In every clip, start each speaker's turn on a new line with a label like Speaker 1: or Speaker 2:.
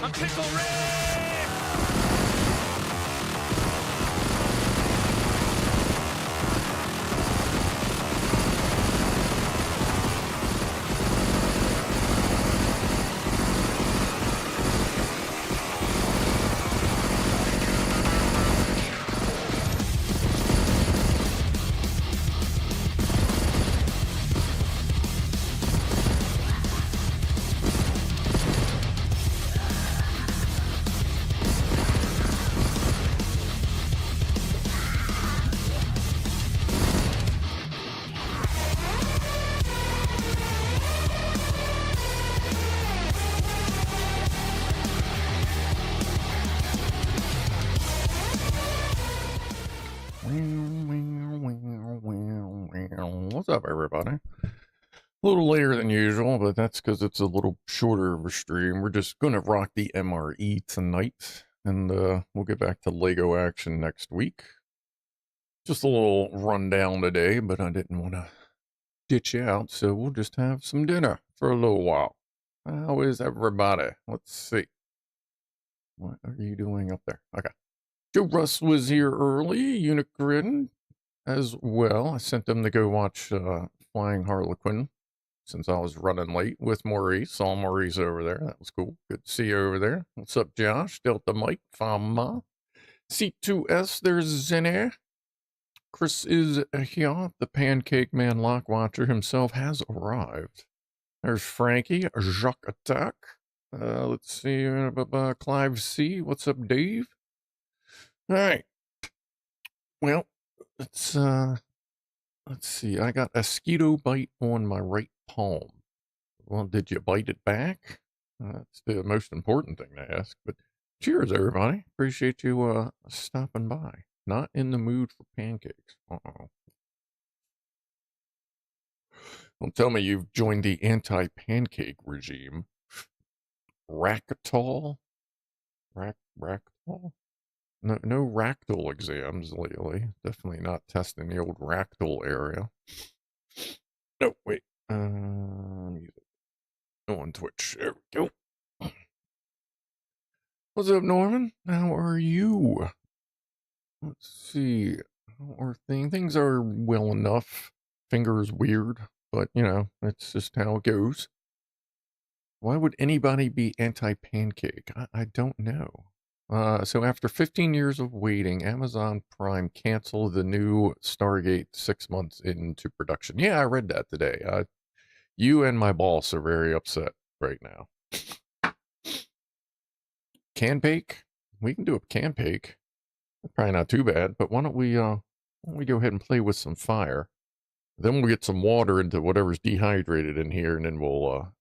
Speaker 1: I'm Pickle Rick!
Speaker 2: What's up, everybody? A little later than usual, but that's because it's a little shorter of a stream. We're just going to rock the MRE tonight, and we'll get back to LEGO action next week. Just a little rundown today, but I didn't want to ditch you out, so we'll just have some dinner for a little while. How is everybody? Let's see. What are you doing up there? Okay. Joe Russ was here early, Unicrin as well. I sent them to go watch Flying Harlequin since I was running late with Maurice. Saw Maurice over there. That was cool. Good to see you over there. What's up, Josh? Delta Mike, Fama. C2S, there's Zinner. Chris is here. The Pancake Man Lock Watcher himself has arrived. There's Frankie, Jacques Attack. Let's see, Clive C. What's up, Dave? All right. Well, let's see. I got a mosquito bite on my right palm. Well, did you bite it back? That's the most important thing to ask. But cheers, everybody. Appreciate you stopping by. Not in the mood for pancakes. Uh-oh. Don't tell me you've joined the anti-pancake regime. Ractol? Ractol? No ractal exams lately. Definitely not testing the old ractal area. No, wait. Music. On Twitch. There we go. What's up, Norman? How are you? Let's see. How are things are well enough. Fingers weird, but you know, it's just how it goes. Why would anybody be anti-pancake? I don't know. So after 15 years of waiting, Amazon Prime canceled the new Stargate 6 months into production. Yeah, I read that today. You and my boss are very upset right now. Can bake? We can do a can bake. Probably not too bad, but why don't we go ahead and play with some fire? Then we'll get some water into whatever's dehydrated in here, and then we'll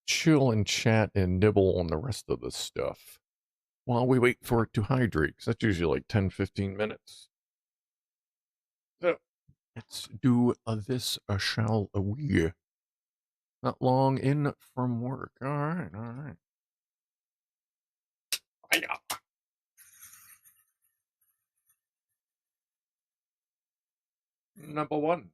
Speaker 2: chill and chat and nibble on the rest of the stuff while we wait for it to hydrate, because that's usually like 10-15 minutes. So let's do this, shall we? Not long in from work. All right. Hiya. Number one.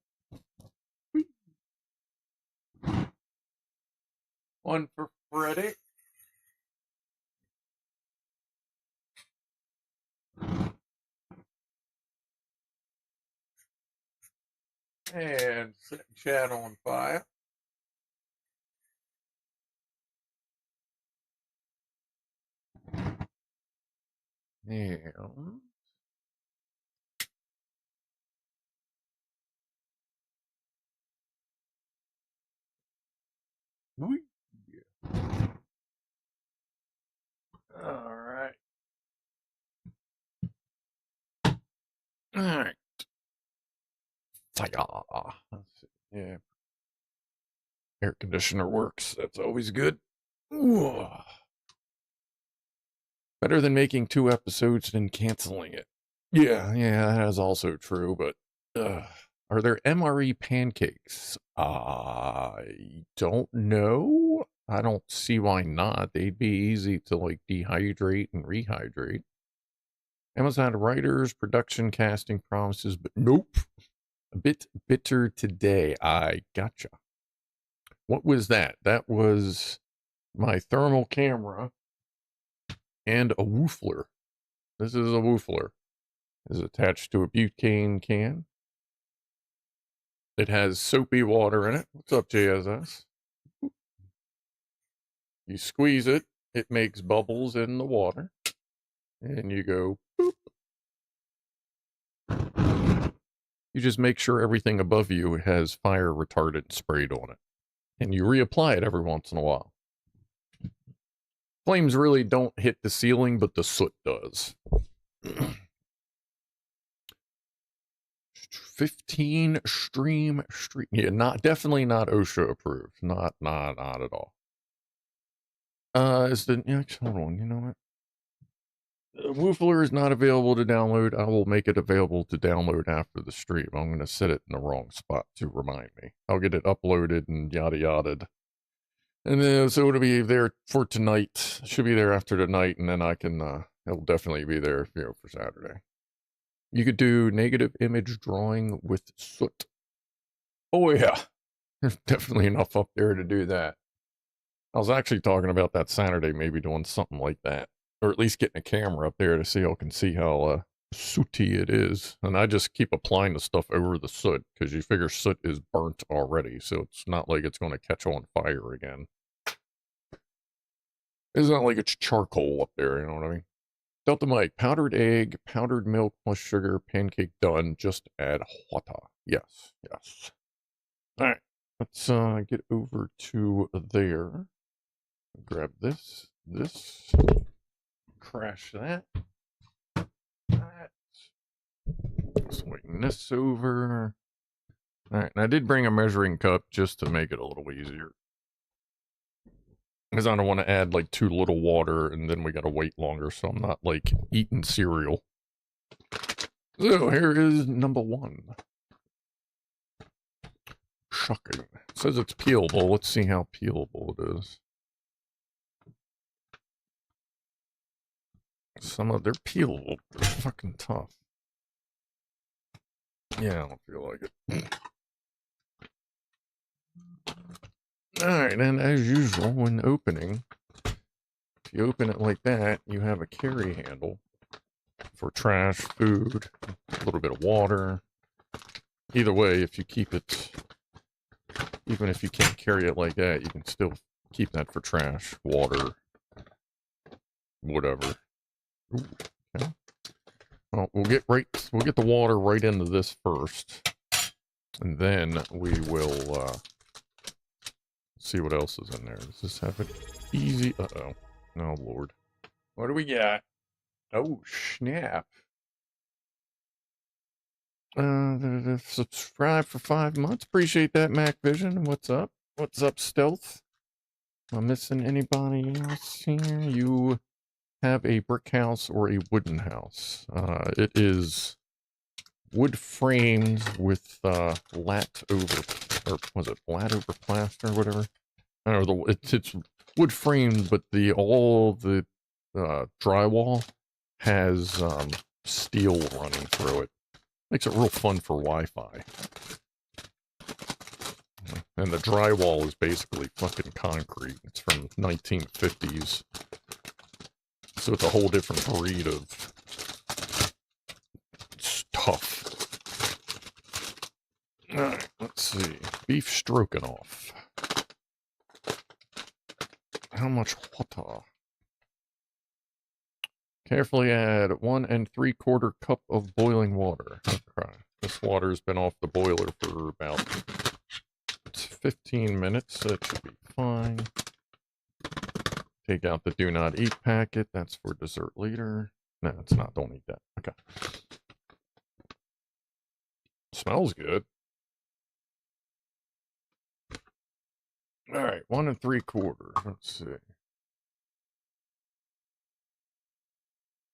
Speaker 2: One for Freddy. And set chat on fire. And all right. All right. Fire. Let's see. Yeah. Air conditioner works. That's always good. Ooh. Better than making 2 episodes and canceling it. Yeah, that is also true, but are there MRE pancakes? I don't know. I don't see why not. They'd be easy to like dehydrate and rehydrate. Amazon writers, production, casting promises, but nope. A bit bitter today. I gotcha. What was that? That was my thermal camera and a woofler. This is a woofler. It's attached to a butane can. It has soapy water in it. What's up, JSS? You squeeze it, it makes bubbles in the water, and you go boop. You just make sure everything above you has fire retardant sprayed on it, and you reapply it every once in a while. Flames really don't hit the ceiling, but the soot does. 15 stream. Yeah, definitely not OSHA approved. Not at all. Hold on, you know what? Woofler is not available to download. I will make it available to download after the stream. I'm going to set it in the wrong spot to remind me. I'll get it uploaded and yada yada. And then, so it'll be there for tonight. Should be there after tonight, and then I can, it'll definitely be there, for Saturday. You could do negative image drawing with soot. Oh yeah, there's definitely enough up there to do that. I was actually talking about that Saturday, maybe doing something like that. Or at least getting a camera up there to see how I can see how sooty it is. And I just keep applying the stuff over the soot, because you figure soot is burnt already, so it's not like it's going to catch on fire again. It's not like it's charcoal up there, you know what I mean? Delta Mike, powdered egg, powdered milk plus sugar, pancake done, just add water. Yes. Alright, let's get over to there. Grab this, crash that. Swing this over. Alright, and I did bring a measuring cup just to make it a little easier. Because I don't want to add like too little water and then we gotta wait longer, so I'm not like eating cereal. So here is number 1. Shocking. It says it's peelable. Let's see how peelable it is. Some of they're peelable. They're fucking tough. Yeah, I don't feel like it. Alright, and as usual, when opening, if you open it like that, you have a carry handle for trash, food, a little bit of water. Either way, if you keep it, even if you can't carry it like that, you can still keep that for trash, water, whatever. Ooh, okay. Well, we'll get the water right into this first, and then we will see what else is in there. Does this have it easy? Uh-oh. Oh, Lord. What do we got? Oh, snap. Subscribe for 5 months. Appreciate that, Mac Vision. What's up? What's up, Stealth? Am I missing anybody else here? You have a brick house or a wooden house. It is wood framed with lat over, or was it lat over plaster or whatever? I don't know, it's wood framed, but all the drywall has steel running through it. Makes it real fun for Wi-Fi. And the drywall is basically fucking concrete. It's from 1950s. So it's a whole different breed of stuff. Alright, let's see. Beef Strokinoff. How much water? Carefully add 1 3/4 cup of boiling water. Okay. This water has been off the boiler for about 15 minutes, so it should be fine. Take out the do not eat packet. That's for dessert later. No, it's not. Don't eat that. Okay. Smells good. Alright, 1 3/4. Let's see.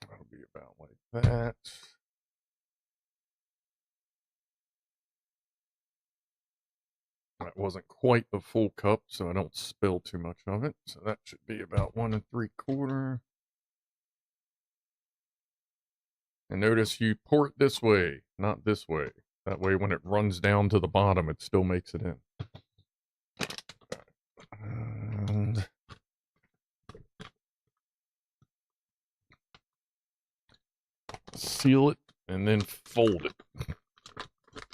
Speaker 2: That'll be about like that. That wasn't quite a full cup, so I don't spill too much of it. So that should be about 1 3/4. And notice you pour it this way, not this way. That way when it runs down to the bottom, it still makes it in. And seal it, and then fold it.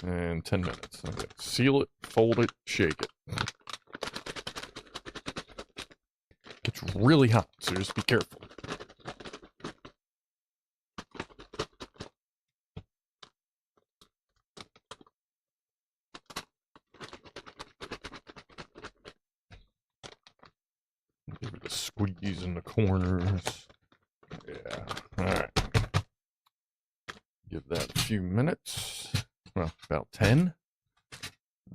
Speaker 2: And 10 minutes. Okay. Seal it, fold it, shake it. It's really hot, so just be careful. Give it a squeeze in the corners. Yeah. Alright. Give that a few minutes. Well, about 10.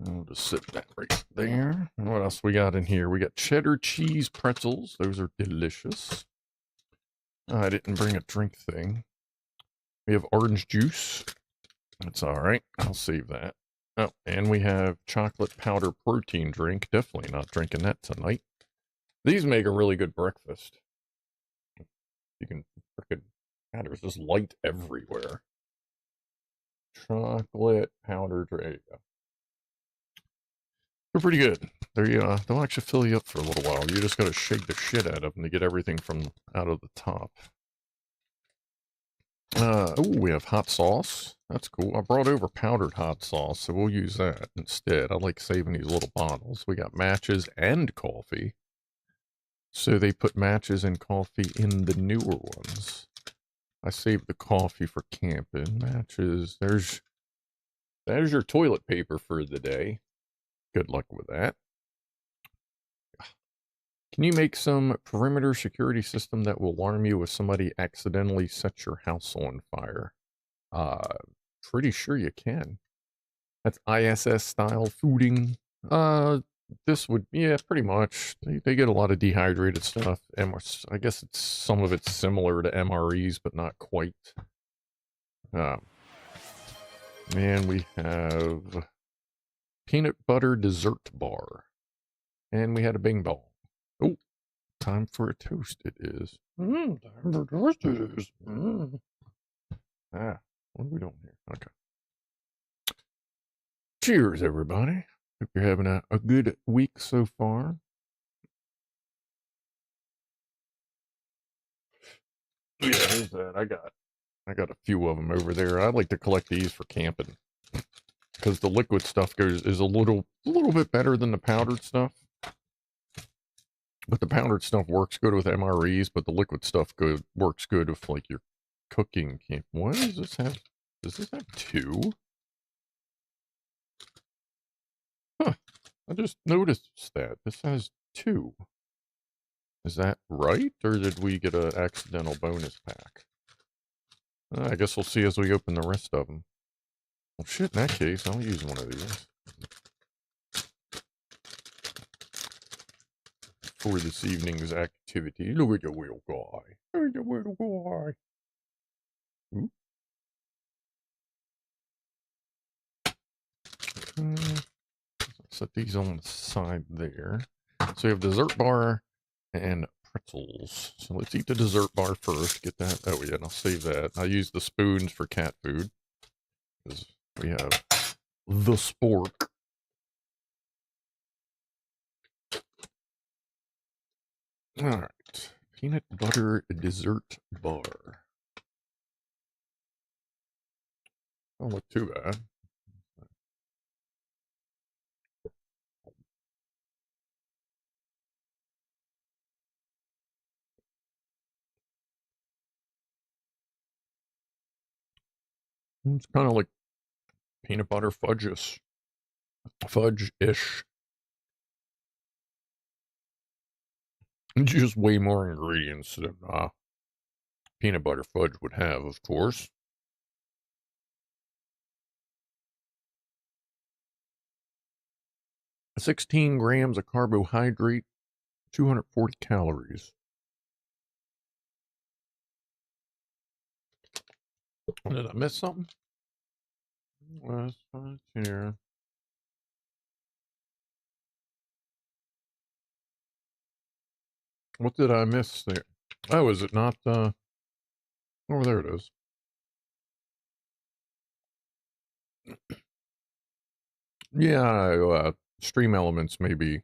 Speaker 2: I'll just sit that right there. And what else we got in here? We got cheddar cheese pretzels. Those are delicious. I didn't bring a drink thing. We have orange juice. That's alright. I'll save that. Oh, and we have chocolate powder protein drink. Definitely not drinking that tonight. These make a really good breakfast. You can frickin', God, there's just light everywhere. Chocolate powder drink. There you go. They're pretty good. They'll actually fill you up for a little while. You just gotta shake the shit out of them to get everything from out of the top. Oh, we have hot sauce. That's cool. I brought over powdered hot sauce, so we'll use that instead. I like saving these little bottles. We got matches and coffee. So they put matches and coffee in the newer ones. I saved the coffee for camping. Matches. There's your toilet paper for the day. Good luck with that. Can you make some perimeter security system that will alarm you if somebody accidentally sets your house on fire? Pretty sure you can. That's ISS style fooding. This would, yeah, pretty much. They get a lot of dehydrated stuff. I guess some of it's similar to MREs, but not quite. And we have peanut butter dessert bar. And we had a bing bong. Oh, time for a toast it is. Time for a toast it is. What are we doing here? Okay. Cheers, everybody. Hope you're having a good week so far. Yeah, there's that. I got a few of them over there. I like to collect these for camping because the liquid stuff is a little bit better than the powdered stuff. But the powdered stuff works good with MREs, but the liquid stuff works good with like your cooking camp. What does this have? Does this have 2? Huh. I just noticed that. This has 2. Is that right? Or did we get an accidental bonus pack? I guess we'll see as we open the rest of them. Well, shit, in that case, I'll use one of these. For this evening's activity. Look at the little guy. Look at the little guy. Ooh. Set these on the side there. So you have dessert bar and pretzels. So let's eat the dessert bar first. Get that. Oh yeah, and I'll save that. I use the spoons for cat food. Because we have the spork. Alright. Peanut butter dessert bar. Don't look too bad. It's kind of like peanut butter fudge-ish. Just way more ingredients than peanut butter fudge would have, of course. "16 grams of carbohydrate, 240 calories. Did I miss something? Last one here. What did I miss there? Oh, is it not, oh, there it is. Yeah, Stream Elements may be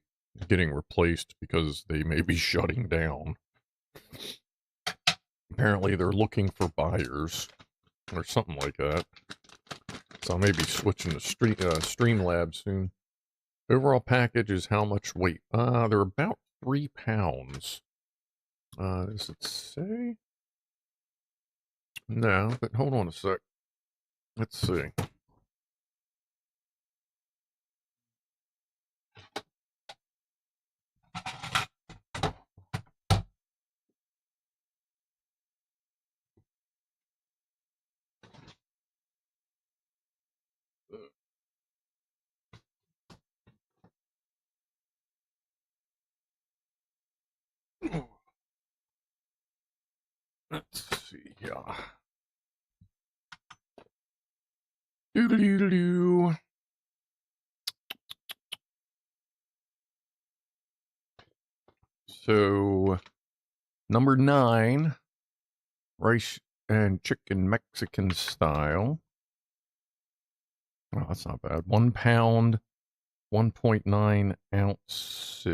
Speaker 2: getting replaced because they may be shutting down. Apparently they're looking for buyers. or something like that. So I may be switching to Streamlabs soon. Overall package is how much weight? They're about 3 pounds. Does it say? No, but hold on a sec. Let's see. Let's see here. Doo-doo-doo-doo-doo. So, number 9, rice and chicken Mexican style. Oh, that's not bad. 1 pound, 1.9 ounces.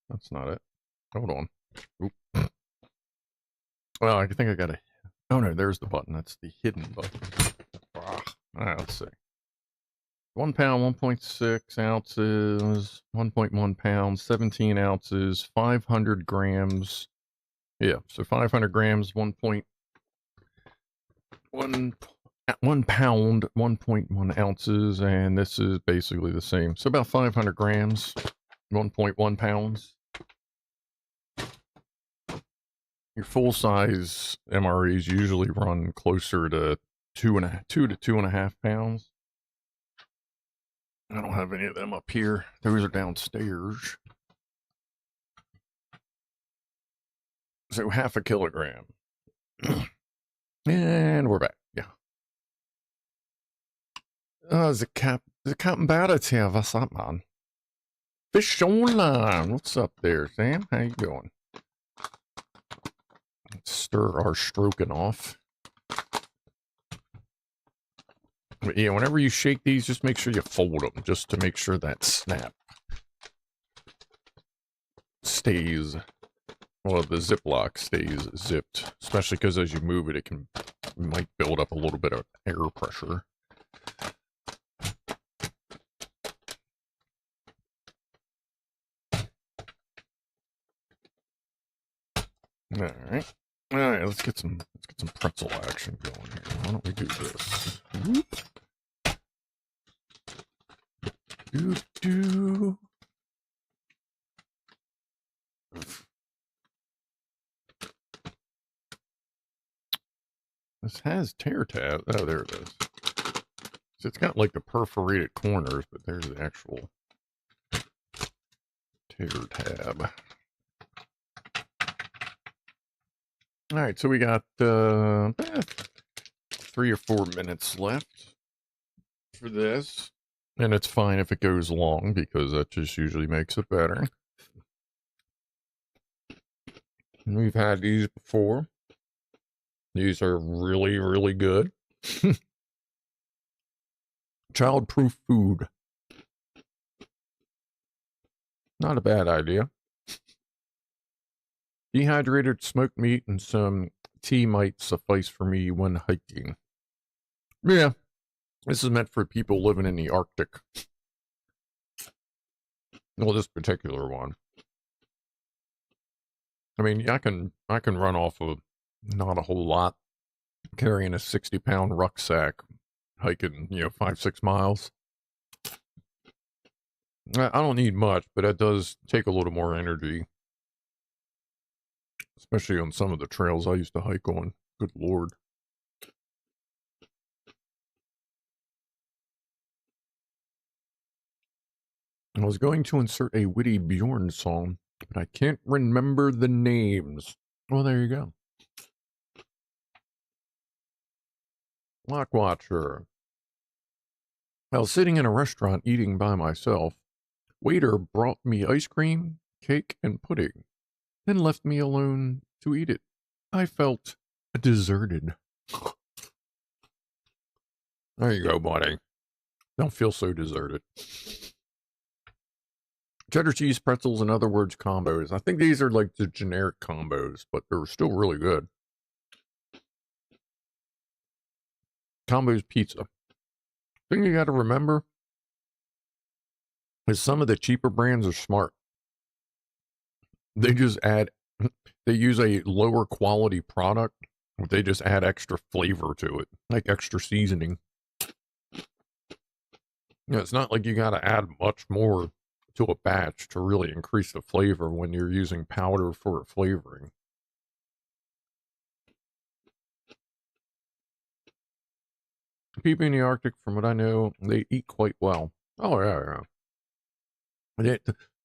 Speaker 2: That's not it. Hold on. Oop. Well, I think I got a... Oh, no, there's the button. That's the hidden button. All right, let's see. 1 pound, 1.6 ounces, 1.1 pounds, 17 ounces, 500 grams. Yeah, so 500 grams, 1.1 pound, 1.1 ounces, and this is basically the same. So about 500 grams, 1.1 pounds. Your full-size MREs usually run closer to 2 to 2.5 pounds. I don't have any of them up here. Those are downstairs. So 0.5 kilogram. And we're back. Yeah. The Captain Barrett's here. What's up, man? Fish online. What's up there, Sam? How you doing? Let's stir our Strokinoff. But yeah, whenever you shake these, just make sure you fold them, just to make sure that snap stays, well, the Ziploc stays zipped, especially because as you move it, it might build up a little bit of air pressure. All right, let's get some pretzel action going here. Why don't we do this? Whoop. Do. This has tear tab. Oh, there it is. So it's got like the perforated corners, but there's the actual tear tab. All right, so we got 3 or 4 minutes left for this. And it's fine if it goes long, because that just usually makes it better. And we've had these before. These are really, really good. Child-proof food. Not a bad idea. Dehydrated smoked meat and some tea might suffice for me when hiking. Yeah, this is meant for people living in the Arctic. Well, this particular one. I mean, I can run off of not a whole lot, carrying a 60-pound rucksack, hiking, 5-6 miles. I don't need much, but it does take a little more energy. Especially on some of the trails I used to hike on. Good Lord. I was going to insert a witty Bjorn song, but I can't remember the names. Well, there you go. Lock Watcher. I was sitting in a restaurant eating by myself. Waiter brought me ice cream, cake, and pudding, then left me alone to eat it. I felt deserted. There you go, buddy. Don't feel so deserted. Cheddar cheese pretzels, in other words, combos. I think these are like the generic combos, but they're still really good. Combo's pizza. Thing you got to remember is some of the cheaper brands are smart. They just add, they use a lower quality product, but they just add extra flavor to it, like extra seasoning. It's not like you got to add much more to a batch to really increase the flavor when you're using powder for flavoring. People in the Arctic, from what I know, they eat quite well. Oh, yeah.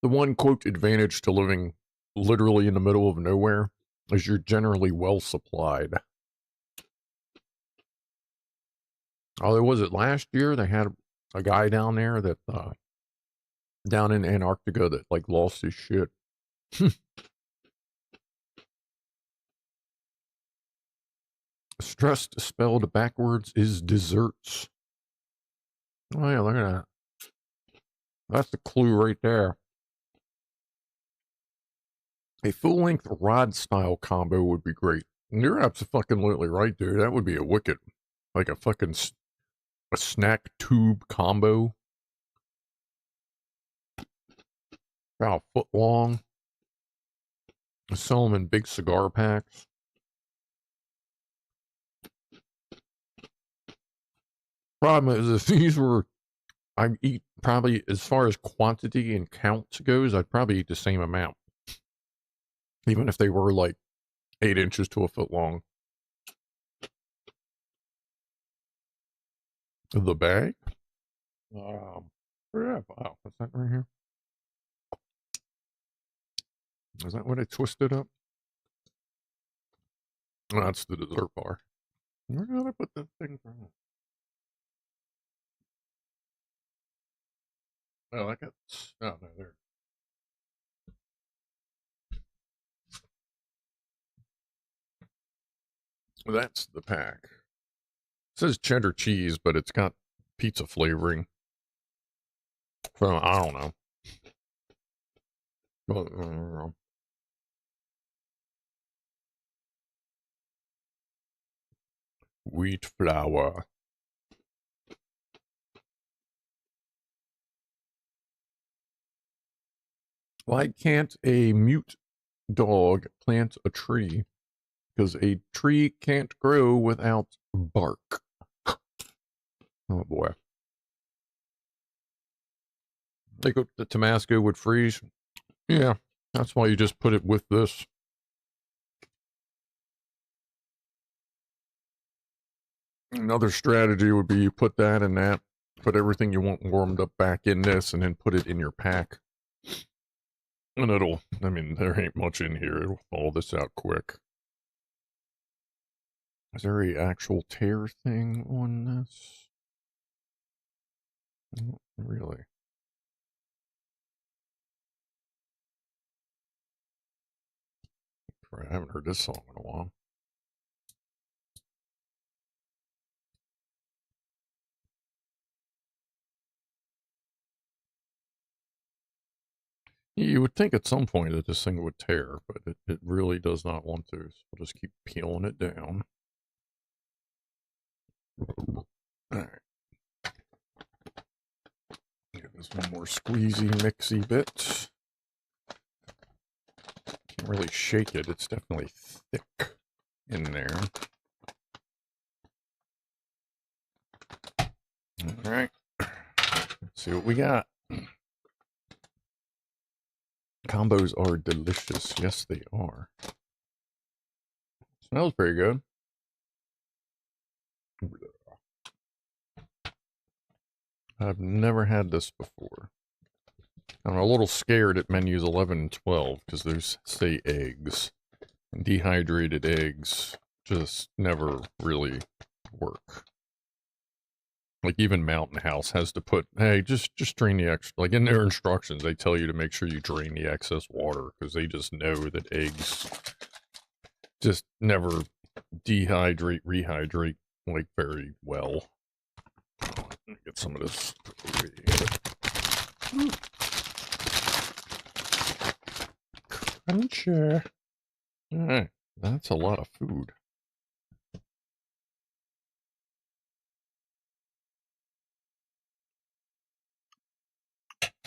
Speaker 2: The one, quote, advantage to living literally in the middle of nowhere is you're generally well supplied. Oh, was it last year? They had a guy down there that, down in Antarctica that, like, lost his shit. Stressed spelled backwards is desserts. Oh, yeah, look at that. That's the clue right there. A full-length rod-style combo would be great. You're absolutely right, dude. That would be a wicked, like a fucking a snack tube combo. About a foot long. I sell them in big cigar packs. Problem is, if these were, I eat probably, as far as quantity and count goes, I'd probably eat the same amount. Even if they were like 8 inches to a foot long. The bag? Yeah, wow, what's that right here? Is that what I twisted up? Oh, that's the dessert bar. Where did I put that thing from? Oh, I got, oh, no, there. That's the pack. It says cheddar cheese, but it's got pizza flavoring. From, I don't know. Wheat flour. Why can't a mute dog plant a tree? Because a tree can't grow without bark. Oh boy. Think the Tabasco would freeze? Yeah, that's why you just put it with this. Another strategy would be you put that in that, put everything you want warmed up back in this, and then put it in your pack. And it'll, I mean, there ain't much in here. It'll thaw this out quick. Is there a actual tear thing on this? Not really. I haven't heard this song in a while. You would think at some point that this thing would tear, but it really does not want to. So we'll just keep peeling it down. Alright. Give this one more squeezy, mixy bit. Can't really shake it. It's definitely thick in there. Alright. Let's see what we got. Combos are delicious. Yes, they are. Smells pretty good. I've never had this before. I'm a little scared at menus 11 and 12 because there's, say, eggs. And dehydrated eggs just never really work. Like even Mountain House has to put, hey, just drain the extra. Like in their instructions, they tell you to make sure you drain the excess water because they just know that eggs just never dehydrate, rehydrate like very well. Let me get some of this. Cruncher. Alright, that's a lot of food.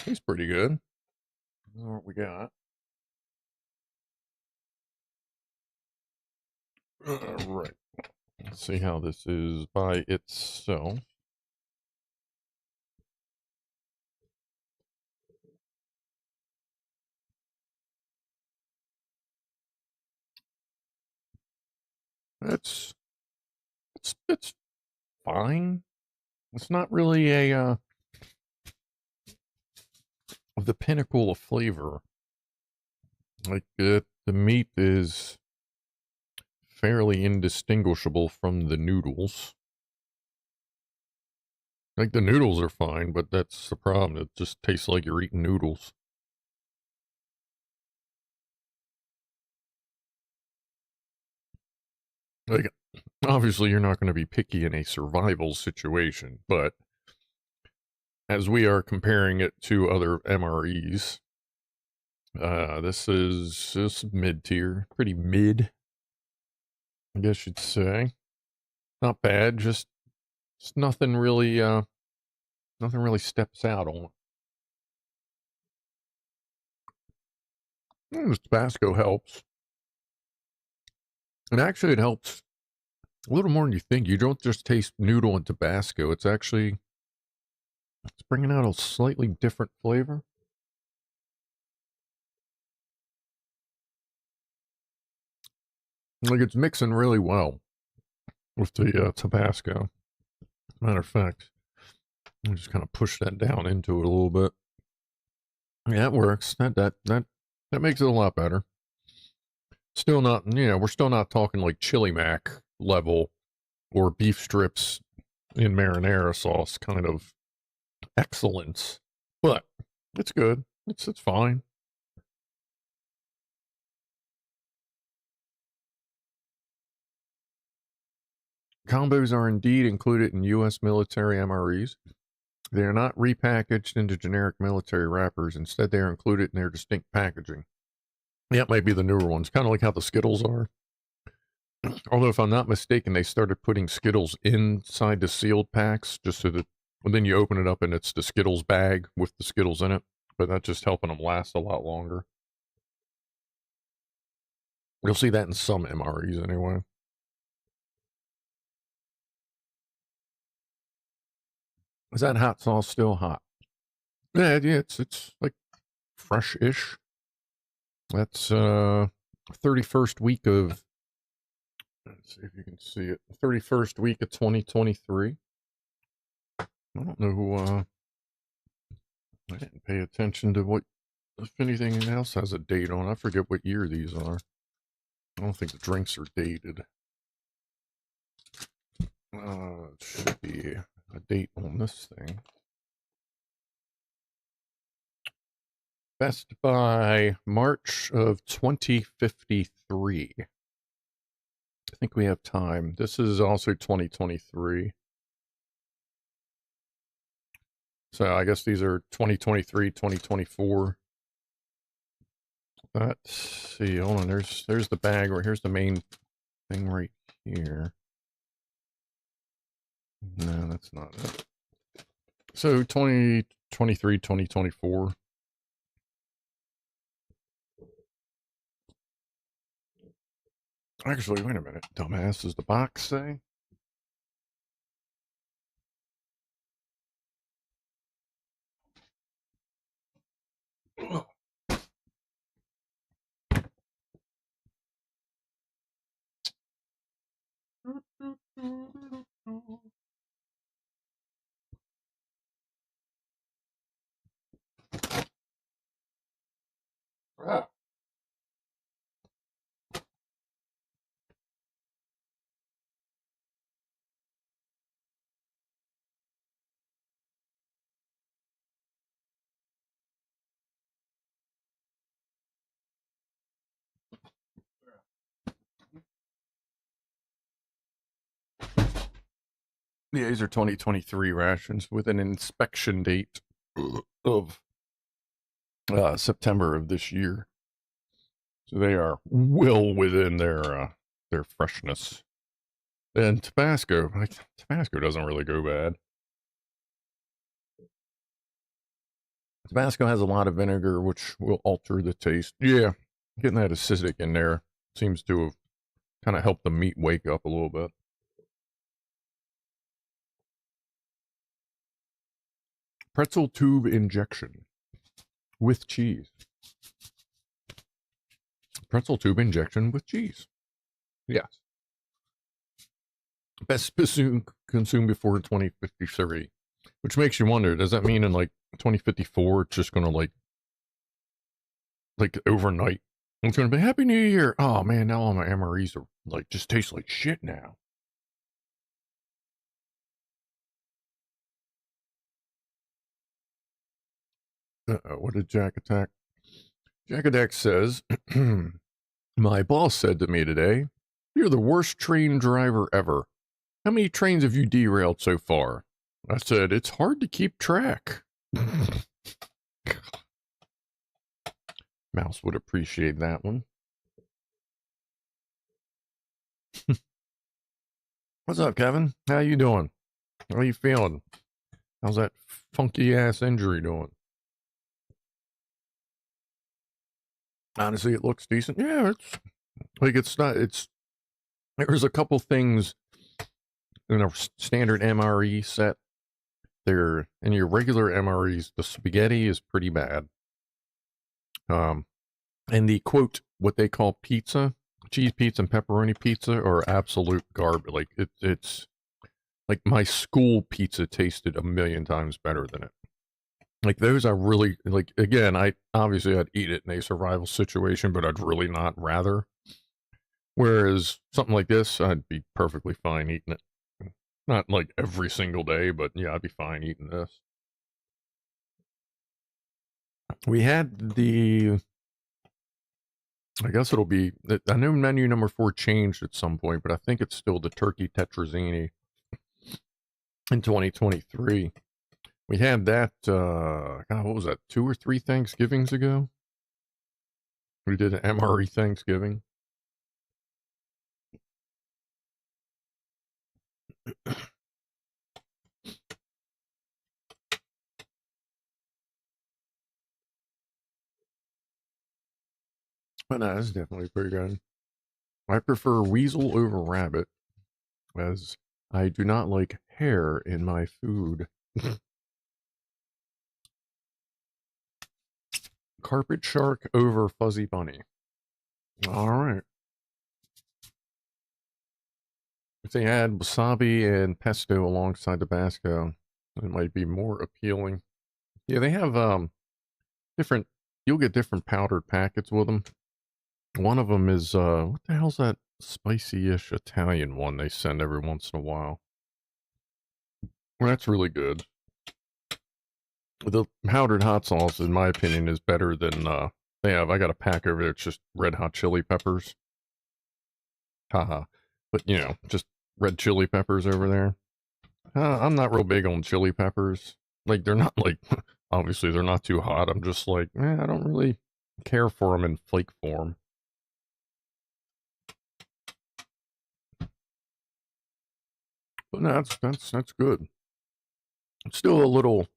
Speaker 2: He's pretty good. This is what we got. Right. Let's see how this is by itself. It's fine. It's not really a the pinnacle of flavor. Like the meat is fairly indistinguishable from the noodles. Like the noodles are fine, but that's the problem. It just tastes like you're eating noodles. Like obviously you're not going to be picky in a survival situation, but as we are comparing it to other MREs, this is mid tier, pretty mid, I guess you'd say. Not bad, just nothing really steps out on it. The Tabasco helps. And actually it helps a little more than you think. You don't just taste noodle and Tabasco. It's bringing out a slightly different flavor. Like it's mixing really well with the Tabasco. Matter of fact, I just kind of push that down into it a little bit. Yeah, it works. That makes it a lot better. Still not, we're still not talking like chili mac level or beef strips in marinara sauce kind of excellence, but it's good. It's fine. Combos are indeed included in U.S. military MREs. They are not repackaged into generic military wrappers. Instead, they are included in their distinct packaging. Yeah, it might be the newer ones, kind of like how the Skittles are. Although, if I'm not mistaken, they started putting Skittles inside the sealed packs just so that when then you open it up and it's the Skittles bag with the Skittles in it. But that's just helping them last a lot longer. You'll see that in some MREs anyway. Is that hot sauce still hot? Yeah, it's like fresh-ish. That's 31st week of, let's see if you can see it. 31st week of 2023. I don't know who I didn't pay attention to what if anything else has a date on. I forget what year these are. I don't think the drinks are dated. It should be a date on this thing. Best by March of 2053. I think we have time. This is also 2023. So I guess these are 2023, 2024. Let's see. Hold on. There's the bag. Or here's the main thing right here. No, that's not it. So 2023, 2024. Actually, wait a minute. Dumbass, does the box say? Ah. Yeah, these are 2023 rations with an inspection date of September of this year. So they are well within their freshness. And Tabasco doesn't really go bad. Tabasco has a lot of vinegar, which will alter the taste. Yeah, getting that acidic in there seems to have kind of helped the meat wake up a little bit. Pretzel tube injection with cheese. Pretzel tube injection with cheese. Yes. Best consumed before 2053. Which makes you wonder, does that mean in like 2054 it's just gonna like overnight it's gonna be Happy New Year? Oh man, now all my MREs are like just taste like shit now. What did Jack Attack? Jack Attack says, my boss said to me today, you're the worst train driver ever. How many trains have you derailed so far? I said, it's hard to keep track. Mouse would appreciate that one. What's up, Kevin? How you doing? How you feeling? How's that funky ass injury doing? Honestly, it looks decent. Yeah, it's like there's a couple things in a standard MRE set. There in your regular MREs, the spaghetti is pretty bad. And the quote, what they call pizza, cheese pizza and pepperoni pizza are absolute garbage. Like it's like my school pizza tasted a million times better than it. Like those are really like, again, I'd eat it in a survival situation, but I'd really not rather. Whereas something like this, I'd be perfectly fine eating it. Not like every single day, but yeah, I'd be fine eating this. We had I guess it'll be, I know menu number 4 changed at some point, but I think it's still the turkey tetrazzini in 2023. We had that, God, what was that, 2 or 3 Thanksgivings ago? We did an MRE Thanksgiving. But no, that's definitely pretty good. I prefer weasel over rabbit, as I do not like hair in my food. Carpet shark over fuzzy bunny. All right. If they add wasabi and pesto alongside Tabasco, it might be more appealing. Yeah, they have different. You'll get different powdered packets with them. One of them is what the hell's that spicy-ish Italian one they send every once in a while? Well, that's really good. The powdered hot sauce, in my opinion, is better than they have. I got a pack over there. It's just red hot chili peppers. Haha. But you know, just red chili peppers over there. I'm not real big on chili peppers. Like they're not like obviously they're not too hot. I'm just like, I don't really care for them in flake form. But no, that's good. It's still a little.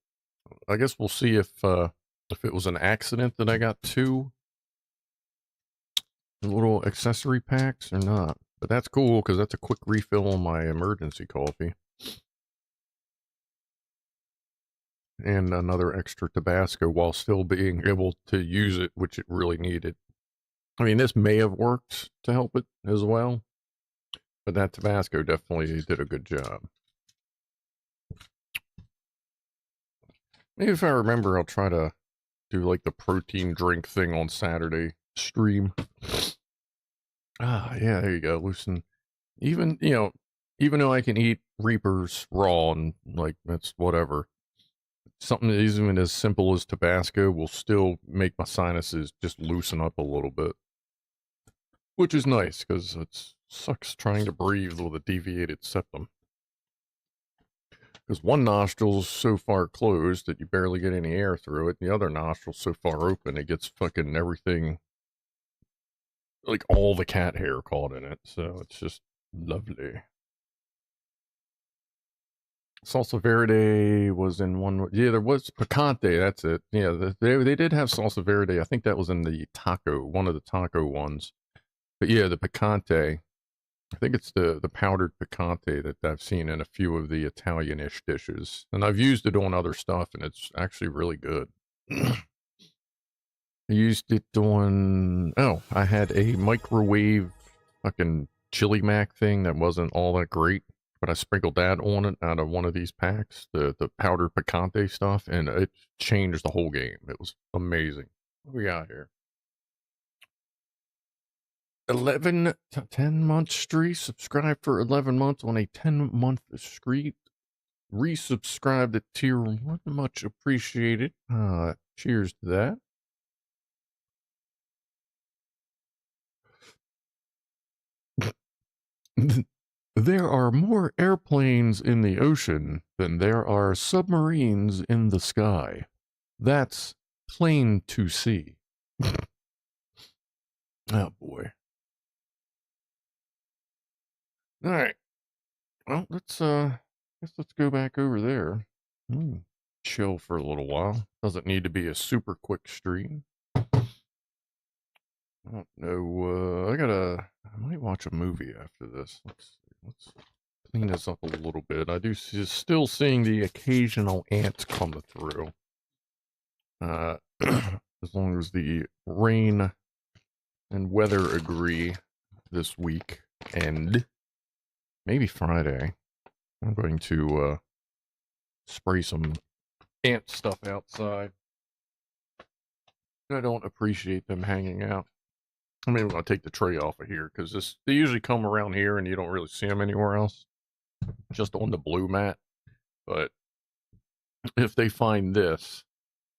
Speaker 2: I guess we'll see if it was an accident that I got 2 little accessory packs or not. But that's cool because that's a quick refill on my emergency coffee. And another extra Tabasco while still being able to use it, which it really needed. I mean, this may have worked to help it as well, but that Tabasco definitely did a good job. Maybe if I remember, I'll try to do like the protein drink thing on Saturday stream. Ah, yeah, there you go. Loosen. Even, you know, even though I can eat Reapers raw and like that's whatever, something that isn't even as simple as Tabasco will still make my sinuses just loosen up a little bit. Which is nice because it sucks trying to breathe with a deviated septum. Because one nostril's so far closed that you barely get any air through it, and the other nostril's so far open it gets fucking everything, like all the cat hair caught in it. So it's just lovely. Salsa Verde was in one. Yeah, there was Picante. That's it. Yeah, they did have Salsa Verde. I think that was in the taco, one of the taco ones. But yeah, the Picante. I think it's the powdered picante that I've seen in a few of the Italian-ish dishes, and I've used it on other stuff, and it's actually really good. I used it on. Oh, I had a microwave fucking chili mac thing that wasn't all that great, but I sprinkled that on it out of one of these packs, the powdered picante stuff, and it changed the whole game. It was amazing. What we got here? 11 to 10 month streak. Subscribe for 11 months on a 10-month streak. Resubscribe to tier 1. Much appreciated. Cheers to that. There are more airplanes in the ocean than there are submarines in the sky. That's plain to see. Oh boy. All right. Well, let's guess let's go back over there. Chill for a little while. Doesn't need to be a super quick stream. I don't know. I might watch a movie after this. Let's clean this up a little bit. I do still seeing the occasional ants come through. As long as the rain and weather agree this week and maybe Friday, I'm going to spray some ant stuff outside. I don't appreciate them hanging out. I mean, I'm going to take the tray off of here because they usually come around here and you don't really see them anywhere else, just on the blue mat. But if they find this,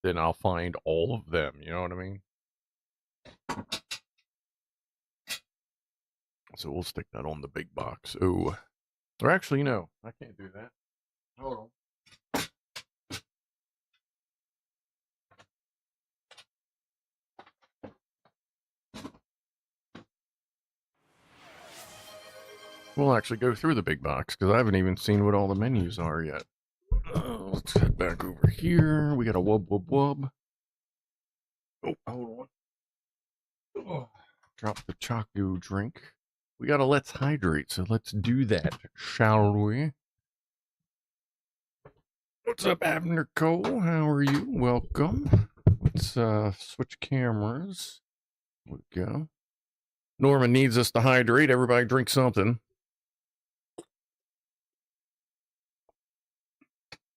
Speaker 2: then I'll find all of them. You know what I mean? So we'll stick that on the big box. Oh, or actually, no, I can't do that. Hold on. We'll actually go through the big box because I haven't even seen what all the menus are yet. Let's head back over here. We got a wub wub wub. Oh, hold on. Oh, drop the Chaco drink. We got a Let's Hydrate, so let's do that, shall we? What's up, Abner Cole? How are you? Welcome. Let's switch cameras. There we go. Norman needs us to hydrate. Everybody drink something.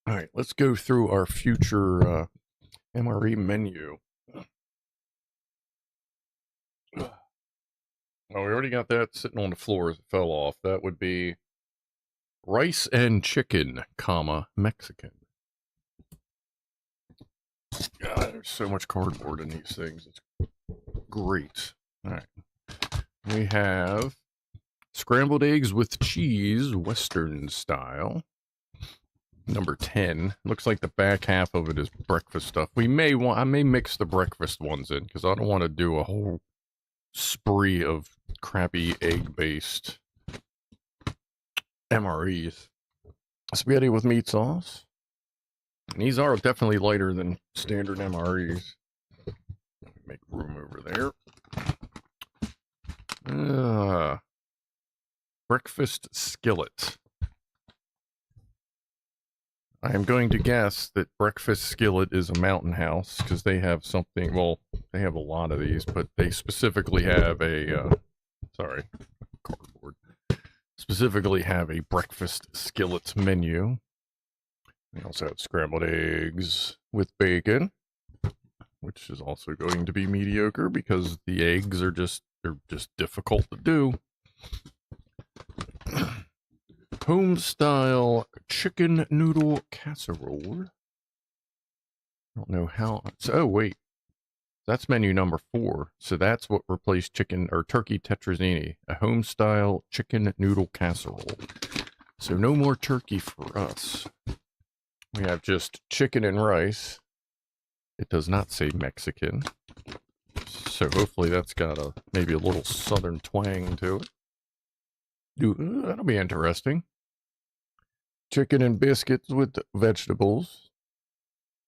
Speaker 2: All right, let's go through our future MRE menu. Oh, we already got that sitting on the floor as it fell off. That would be rice and chicken, comma, Mexican. God, there's so much cardboard in these things. It's great. All right. We have scrambled eggs with cheese, Western style. Number 10. Looks like the back half of it is breakfast stuff. I may mix the breakfast ones in because I don't want to do a whole spree of crappy egg-based MREs. Spaghetti with meat sauce. And these are definitely lighter than standard MREs. Make room over there. Breakfast skillet. I am going to guess that Breakfast Skillet is a Mountain House because they have something. Well, they have a lot of these, but they specifically have a. Sorry, cardboard. Specifically have a Breakfast Skillet menu. They also have scrambled eggs with bacon, which is also going to be mediocre because the eggs are they're just difficult to do. Home style chicken noodle casserole. I don't know how. Oh, wait. That's menu number 4. So that's what replaced chicken or turkey tetrazzini. A home style chicken noodle casserole. So no more turkey for us. We have just chicken and rice. It does not say Mexican. So hopefully that's got maybe a little southern twang to it. That'll be interesting. chicken and biscuits with vegetables.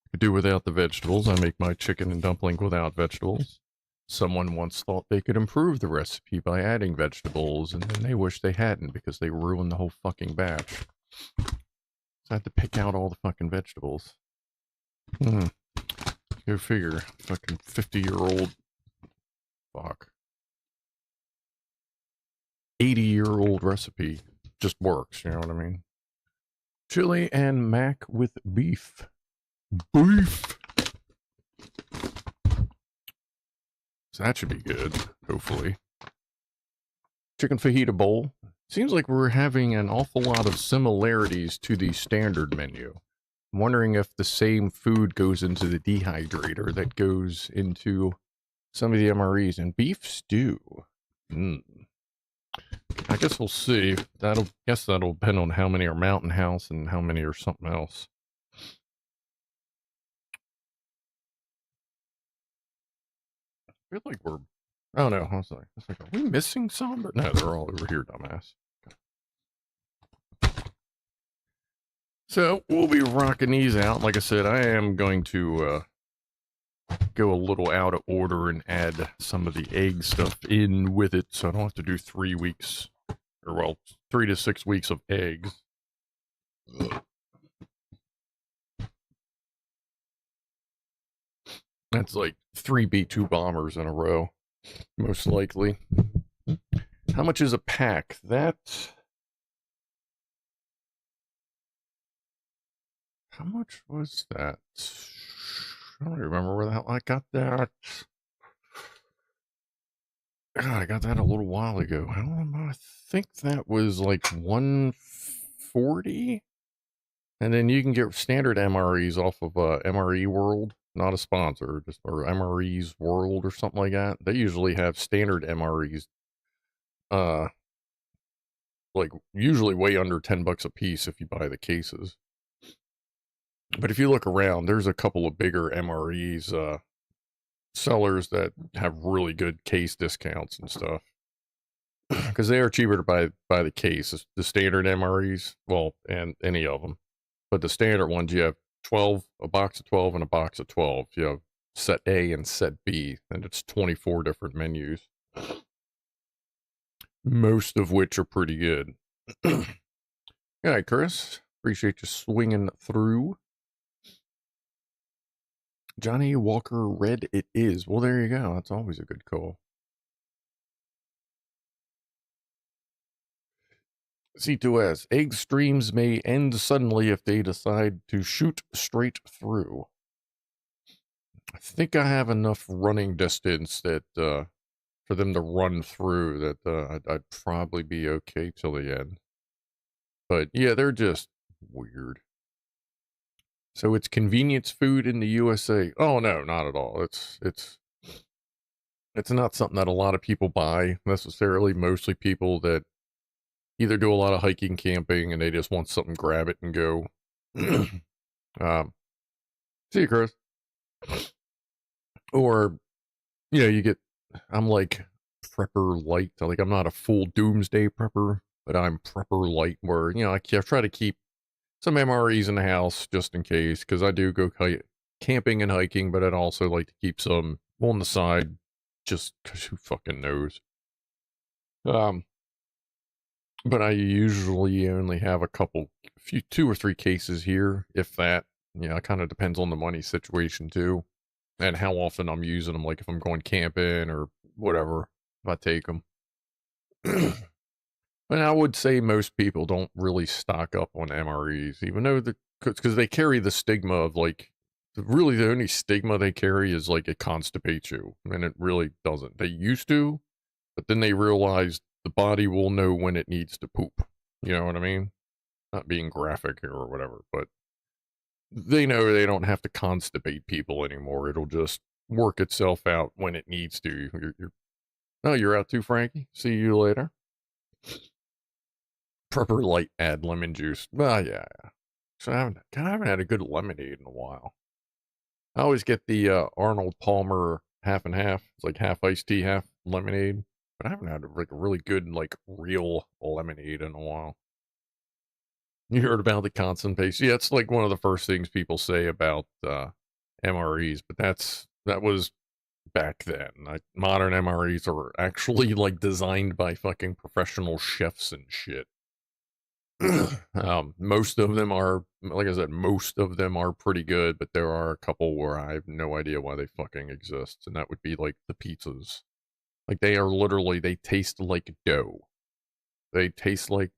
Speaker 2: I could do without the vegetables. I make my chicken and dumpling without vegetables. Someone once thought they could improve the recipe by adding vegetables, and then they wish they hadn't because they ruined the whole fucking batch. So I had to pick out all the fucking vegetables. Go figure. Fucking 50-year-old. Fuck. 80-year-old recipe just works, you know what I mean? Chili and mac with beef. Beef! So that should be good, hopefully. Chicken fajita bowl. Seems like we're having an awful lot of similarities to the standard menu. I'm wondering if the same food goes into the dehydrator that goes into some of the MREs. And beef stew. I guess we'll see. Guess that'll depend on how many are Mountain House and how many are something else. I feel like we're... Oh no, I was like, are we missing some? But no, they're all over here, dumbass. Okay. So we'll be rocking these out. Like I said, I am going to go a little out of order and add some of the egg stuff in with it, so I don't have to do 3 weeks, or well, 3 to 6 weeks of eggs. That's like 3 B-2 bombers in a row, most likely. How much is a pack? How much was that? I don't remember where the hell I got that. God, I got that a little while ago. I think that was like 140. And then you can get standard MREs off of MRE World, not a sponsor, just or MRE's World or something like that. They usually have standard MREs, like usually way under $10 a piece if you buy the cases. But if you look around, there's a couple of bigger MREs sellers that have really good case discounts and stuff. Because they are cheaper to buy the case. The standard MREs, well, and any of them. But the standard ones, you have 12, a box of 12 and a box of 12. You have set A and set B, and it's 24 different menus. Most of which are pretty good. All right, Chris. Appreciate you swinging through. Johnny Walker Red it is. Well, there you go. That's always a good call. C2S. Egg streams may end suddenly if they decide to shoot straight through. I think I have enough running distance that for them to run through that I'd probably be okay till the end. But yeah, they're just weird. So it's convenience food in the USA. Oh no, not at all. It's not something that a lot of people buy necessarily. Mostly people that either do a lot of hiking, camping, and they just want something, grab it and go. See you, Chris. Or, you know, you get, I'm like prepper light. Like I'm not a full doomsday prepper, but I'm prepper light where, you know, I try to keep some MREs in the house just in case, because I do go camping and hiking, but I'd also like to keep some on the side just because who fucking knows. But I usually only have a few 2 or 3 cases here, if that. You know, it kind of depends on the money situation too, and how often I'm using them. Like if I'm going camping or whatever, if I take them. And I would say most people don't really stock up on MREs, even though because they carry the stigma of like, really the only stigma they carry is like it constipates you, and it really doesn't. They used to, but then they realized the body will know when it needs to poop. You know what I mean? Not being graphic here or whatever, but they know they don't have to constipate people anymore. It'll just work itself out when it needs to. Oh, you're out too, Frankie? See you later. Prepper light, add lemon juice. Well, yeah. So I haven't had a good lemonade in a while. I always get the Arnold Palmer half and half. It's like half iced tea, half lemonade. But I haven't had like a really good, like real lemonade in a while. You heard about the constant pace. Yeah, it's like one of the first things people say about MREs, but that was back then. Modern MREs are actually like designed by fucking professional chefs and shit. Most of them are, like I said, most of them are pretty good, but there are a couple where I have no idea why they fucking exist, and that would be like the pizzas. Like they are literally, they taste like dough. They taste like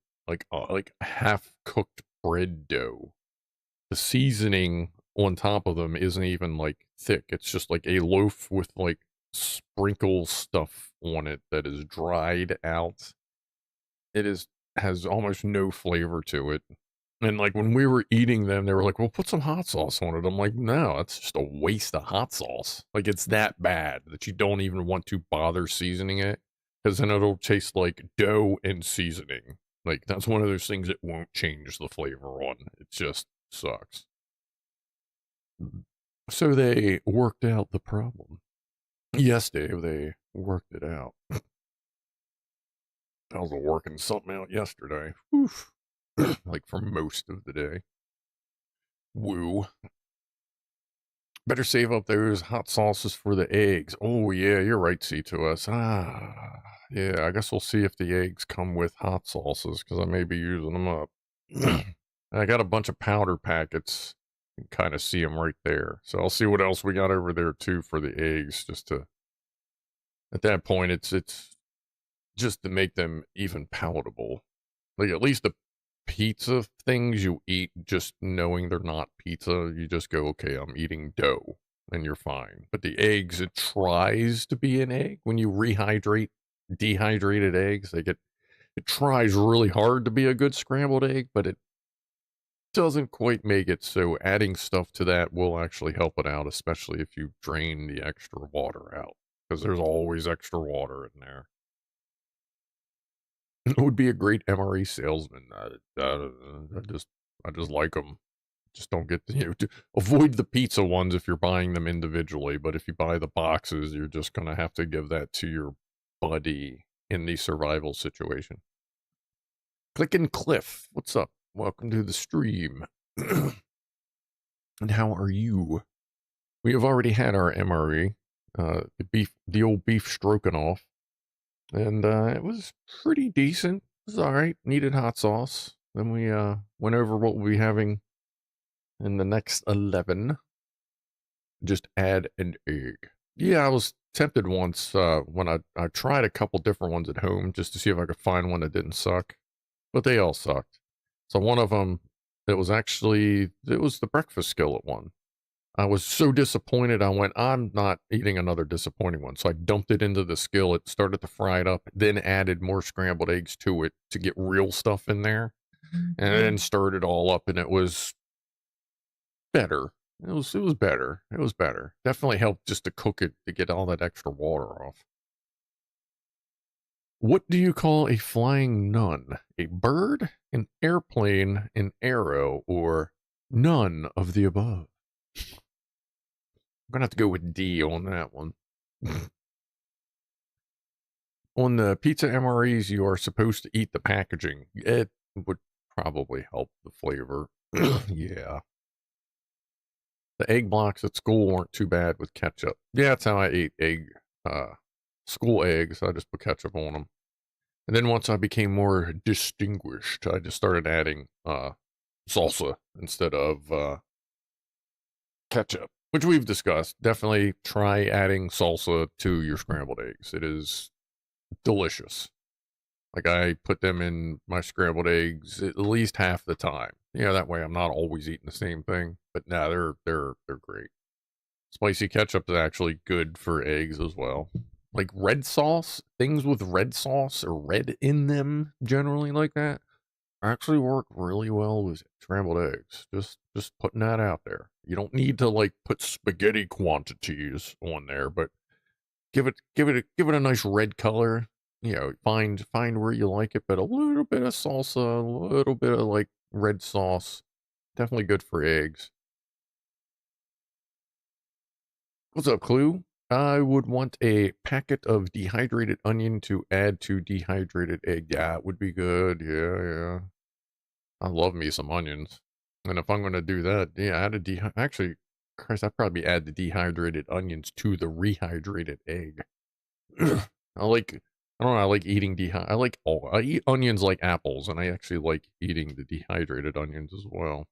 Speaker 2: half cooked bread dough. The seasoning on top of them isn't even like thick. It's just like a loaf with like sprinkle stuff on it that is dried out. It has almost no flavor to it. And like when we were eating them, they were like, "Well, put some hot sauce on it." I'm like, "No, it's just a waste of hot sauce. Like it's that bad that you don't even want to bother seasoning it, because then it'll taste like dough and seasoning. Like that's one of those things that won't change the flavor on. It just sucks." So they worked out the problem. Yes, Dave, they worked it out. I was working something out yesterday. Oof. Like for most of the day. Woo. Better save up those hot sauces for the eggs. Oh, yeah, you're right, C2S. Yeah, I guess we'll see if the eggs come with hot sauces, because I may be using them up. I got a bunch of powder packets. You can kind of see them right there. So I'll see what else we got over there, too, for the eggs, just to... At that point, it's just to make them even palatable. Like, at least the pizza things you eat, just knowing they're not pizza, you just go, okay, I'm eating dough, and you're fine. But the eggs, it tries to be an egg. When you rehydrate dehydrated eggs, it tries really hard to be a good scrambled egg, but it doesn't quite make it. So adding stuff to that will actually help it out, especially if you drain the extra water out, because there's always extra water in there. It would be a great MRE salesman. I just like them. Just don't get to avoid the pizza ones if you're buying them individually. But if you buy the boxes, you're just gonna have to give that to your buddy in the survival situation. Clickin' Cliff, what's up? Welcome to the stream. And how are you? We have already had our MRE, the old beef Strokinoff. And it was pretty decent. It was all right. Needed hot sauce. Then we went over what we'll be having in the next 11. Just add an egg. Yeah, I was tempted once when I tried a couple different ones at home just to see if I could find one that didn't suck. But they all sucked. So one of them, it was the breakfast skillet one. I was so disappointed. I went, I'm not eating another disappointing one. So I dumped it into the skillet, started to fry it up, then added more scrambled eggs to it to get real stuff in there, and then stirred it all up, and it was better. It was better. It was better. Definitely helped just to cook it to get all that extra water off. What do you call a flying nun? A bird, an airplane, an arrow, or none of the above? I'm gonna have to go with D on that one. On the pizza MREs, you are supposed to eat the packaging. It would probably help the flavor. Yeah. The egg blocks at school weren't too bad with ketchup. Yeah, that's how I ate school eggs. I just put ketchup on them. And then once I became more distinguished, I just started adding salsa instead of ketchup, which we've discussed. Definitely try adding salsa to your scrambled eggs. It is delicious. Like I put them in my scrambled eggs at least half the time. That way I'm not always eating the same thing. But no, they're great. Spicy ketchup is actually good for eggs as well. Like red sauce, things with red sauce or red in them, generally like that, actually work really well with scrambled eggs. Just putting that out there. You don't need to like put spaghetti quantities on there, but give it a nice red color. Find where you like it, but a little bit of salsa, a little bit of like red sauce, definitely good for eggs. What's up, Clue? I would want a packet of dehydrated onion to add to dehydrated egg. Yeah, it would be good. Yeah. I love me some onions. And if I'm going to do that, yeah, add a actually, Christ, I'd probably add the dehydrated onions to the rehydrated egg. I like, I don't know, I like eating I eat onions like apples, and I actually like eating the dehydrated onions as well.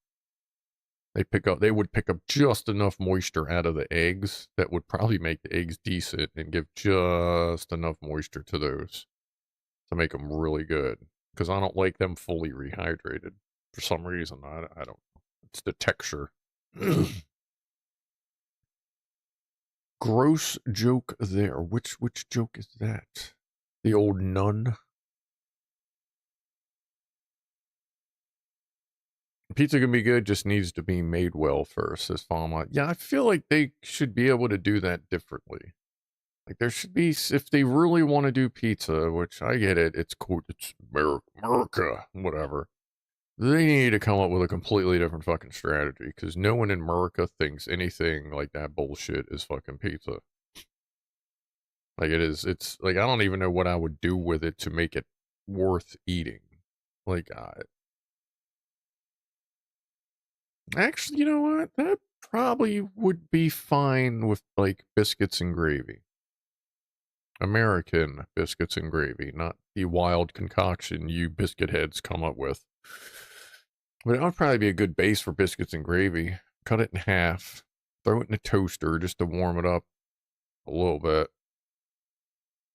Speaker 2: They would pick up just enough moisture out of the eggs that would probably make the eggs decent and give just enough moisture to those to make them really good. Because I don't like them fully rehydrated for some reason. I don't know. It's the texture. Gross joke there. Which joke is that? The old nun? Pizza can be good, just needs to be made well first, says Fama. Yeah, I feel like they should be able to do that differently. Like, there should be, if they really want to do pizza, which I get it, it's cool, it's America, whatever. They need to come up with a completely different fucking strategy, because no one in America thinks anything like that bullshit is fucking pizza. Like, it's, like, I don't even know what I would do with it to make it worth eating. Like, actually, you know what? That probably would be fine with, like, biscuits and gravy. American biscuits and gravy, not the wild concoction you biscuit heads come up with. But it would probably be a good base for biscuits and gravy. Cut it in half, throw it in a toaster just to warm it up a little bit.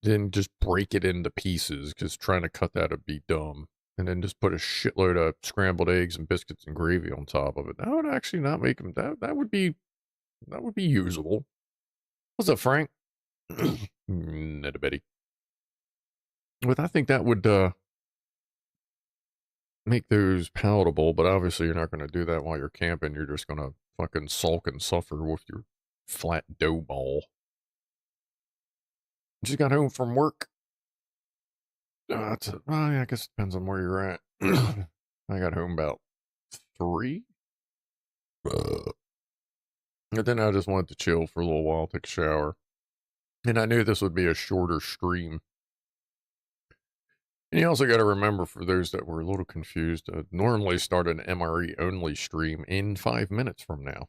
Speaker 2: Then just break it into pieces, because trying to cut that would be dumb. And then just put a shitload of scrambled eggs and biscuits and gravy on top of it. That would actually not make them, that would be usable. What's up, Frank? Netta Betty. But I think that would make those palatable, but obviously you're not going to do that while you're camping. You're just going to fucking sulk and suffer with your flat dough ball. Just got home from work. Well, yeah, I guess it depends on where you're at. I got home about 3. And then I just wanted to chill for a little while, take a shower. And I knew this would be a shorter stream. And you also got to remember, for those that were a little confused, normally start an MRE only stream in 5 minutes from now.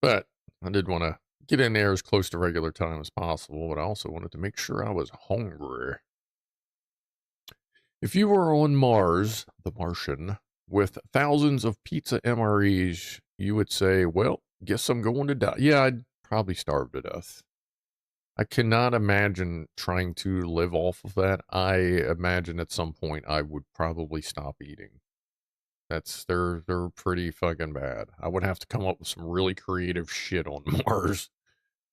Speaker 2: But I did want to get in there as close to regular time as possible, but I also wanted to make sure I was hungry. If you were on Mars, the Martian, with thousands of pizza MREs, you would say, well, guess I'm going to die. Yeah, I'd probably starve to death. I cannot imagine trying to live off of that. I imagine at some point I would probably stop eating. They're pretty fucking bad. I would have to come up with some really creative shit on Mars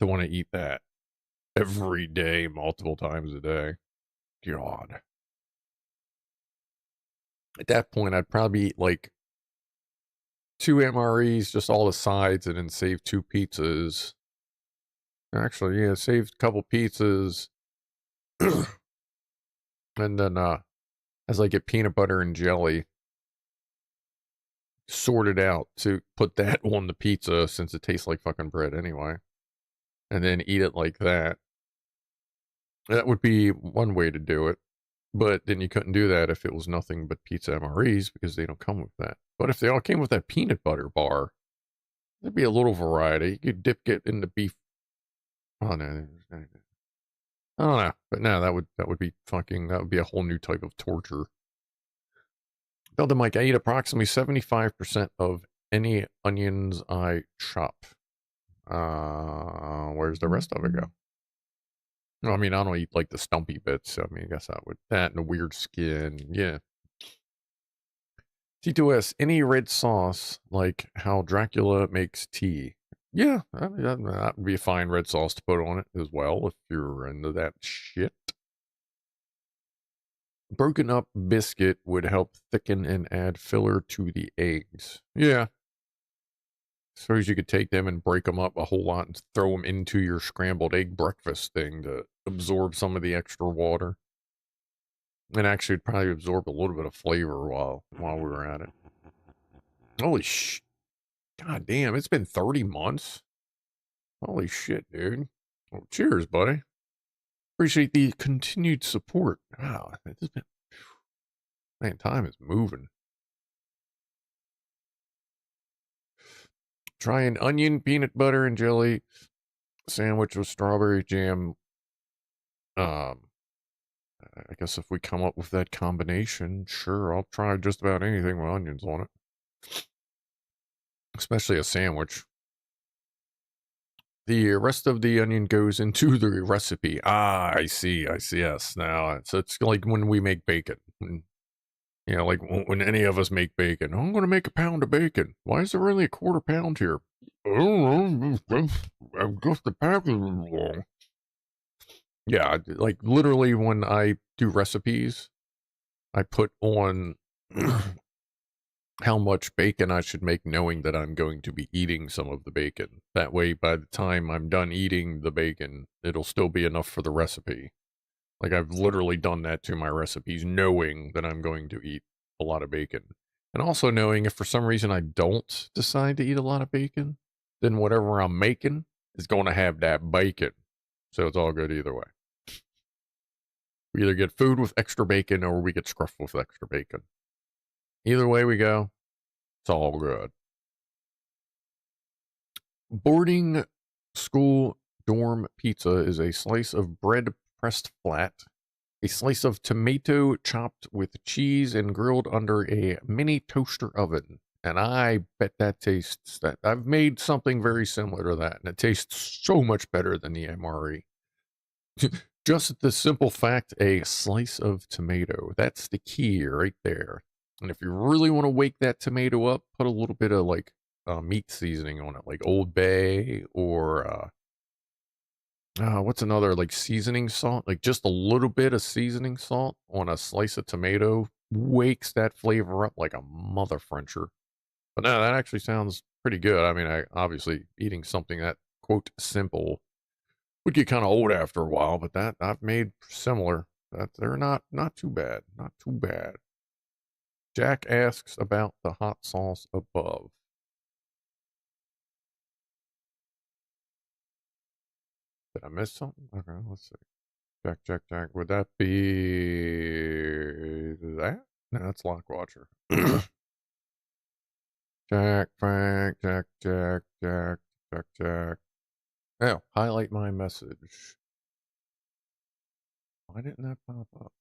Speaker 2: to want to eat that every day, multiple times a day. God. At that point, I'd probably eat like 2 MREs, just all the sides, and then save 2 pizzas. Actually, yeah, save a couple pizzas. And then, as I get peanut butter and jelly sorted out, to put that on the pizza, since it tastes like fucking bread anyway. And then eat it like that. That would be one way to do it. But then you couldn't do that if it was nothing but pizza MREs, because they don't come with that. But if they all came with that peanut butter bar, there'd be a little variety. You could get into beef. Oh no, I don't know. But no, that would be a whole new type of torture. Delta Mike, I eat approximately 75% of any onions I chop. Where's the rest of it go? No, I mean, I don't eat like the stumpy bits. So, I mean, I guess that and the weird skin. Yeah. T2S, any red sauce, like how Dracula makes tea. Yeah, I mean, that would be a fine red sauce to put on it as well, if you're into that shit. Broken up biscuit would help thicken and add filler to the eggs. Yeah. Suppose you could take them and break them up a whole lot and throw them into your scrambled egg breakfast thing to absorb some of the extra water. And actually it'd probably absorb a little bit of flavor while we were at it. Holy sh... God damn, it's been 30 months? Holy shit, dude. Well, cheers, buddy. Appreciate the continued support. Wow, it's been... Man, time is moving. Try an onion, peanut butter, and jelly sandwich with strawberry jam. I guess if we come up with that combination, sure, I'll try just about anything with onions on it. Especially a sandwich. The rest of the onion goes into the recipe. Ah, I see, yes. Now, it's like when we make bacon. You know, like when any of us make bacon. I'm going to make a pound of bacon. Why is there only a quarter pound here? Oh, I've got the packaging wrong. Yeah, like literally when I do recipes, I put on how much bacon I should make, knowing that I'm going to be eating some of the bacon. That way, by the time I'm done eating the bacon, it'll still be enough for the recipe. Like, I've literally done that to my recipes, knowing that I'm going to eat a lot of bacon. And also knowing if for some reason I don't decide to eat a lot of bacon, then whatever I'm making is going to have that bacon. So it's all good either way. We either get food with extra bacon or we get scruff with extra bacon. Either way we go, it's all good. Boarding school dorm pizza is a slice of bread pressed flat, a slice of tomato chopped with cheese and grilled under a mini toaster oven. And I bet that tastes that. I've made something very similar to that, and it tastes so much better than the MRE. Just the simple fact, a slice of tomato. That's the key right there. And if you really want to wake that tomato up, put a little bit of like meat seasoning on it, like Old Bay or what's another like seasoning salt? Like just a little bit of seasoning salt on a slice of tomato wakes that flavor up like a mother Frencher. But no, that actually sounds pretty good. I mean, I obviously eating something that quote simple would get kind of old after a while, but that I've made similar. That they're not too bad, not too bad. Jack asks about the hot sauce above. Did I miss something? Okay, let's see. Jack. Would that be that? No, that's Lockwatcher. Jack, Frank, Jack. Oh, highlight my message. Why didn't that pop up?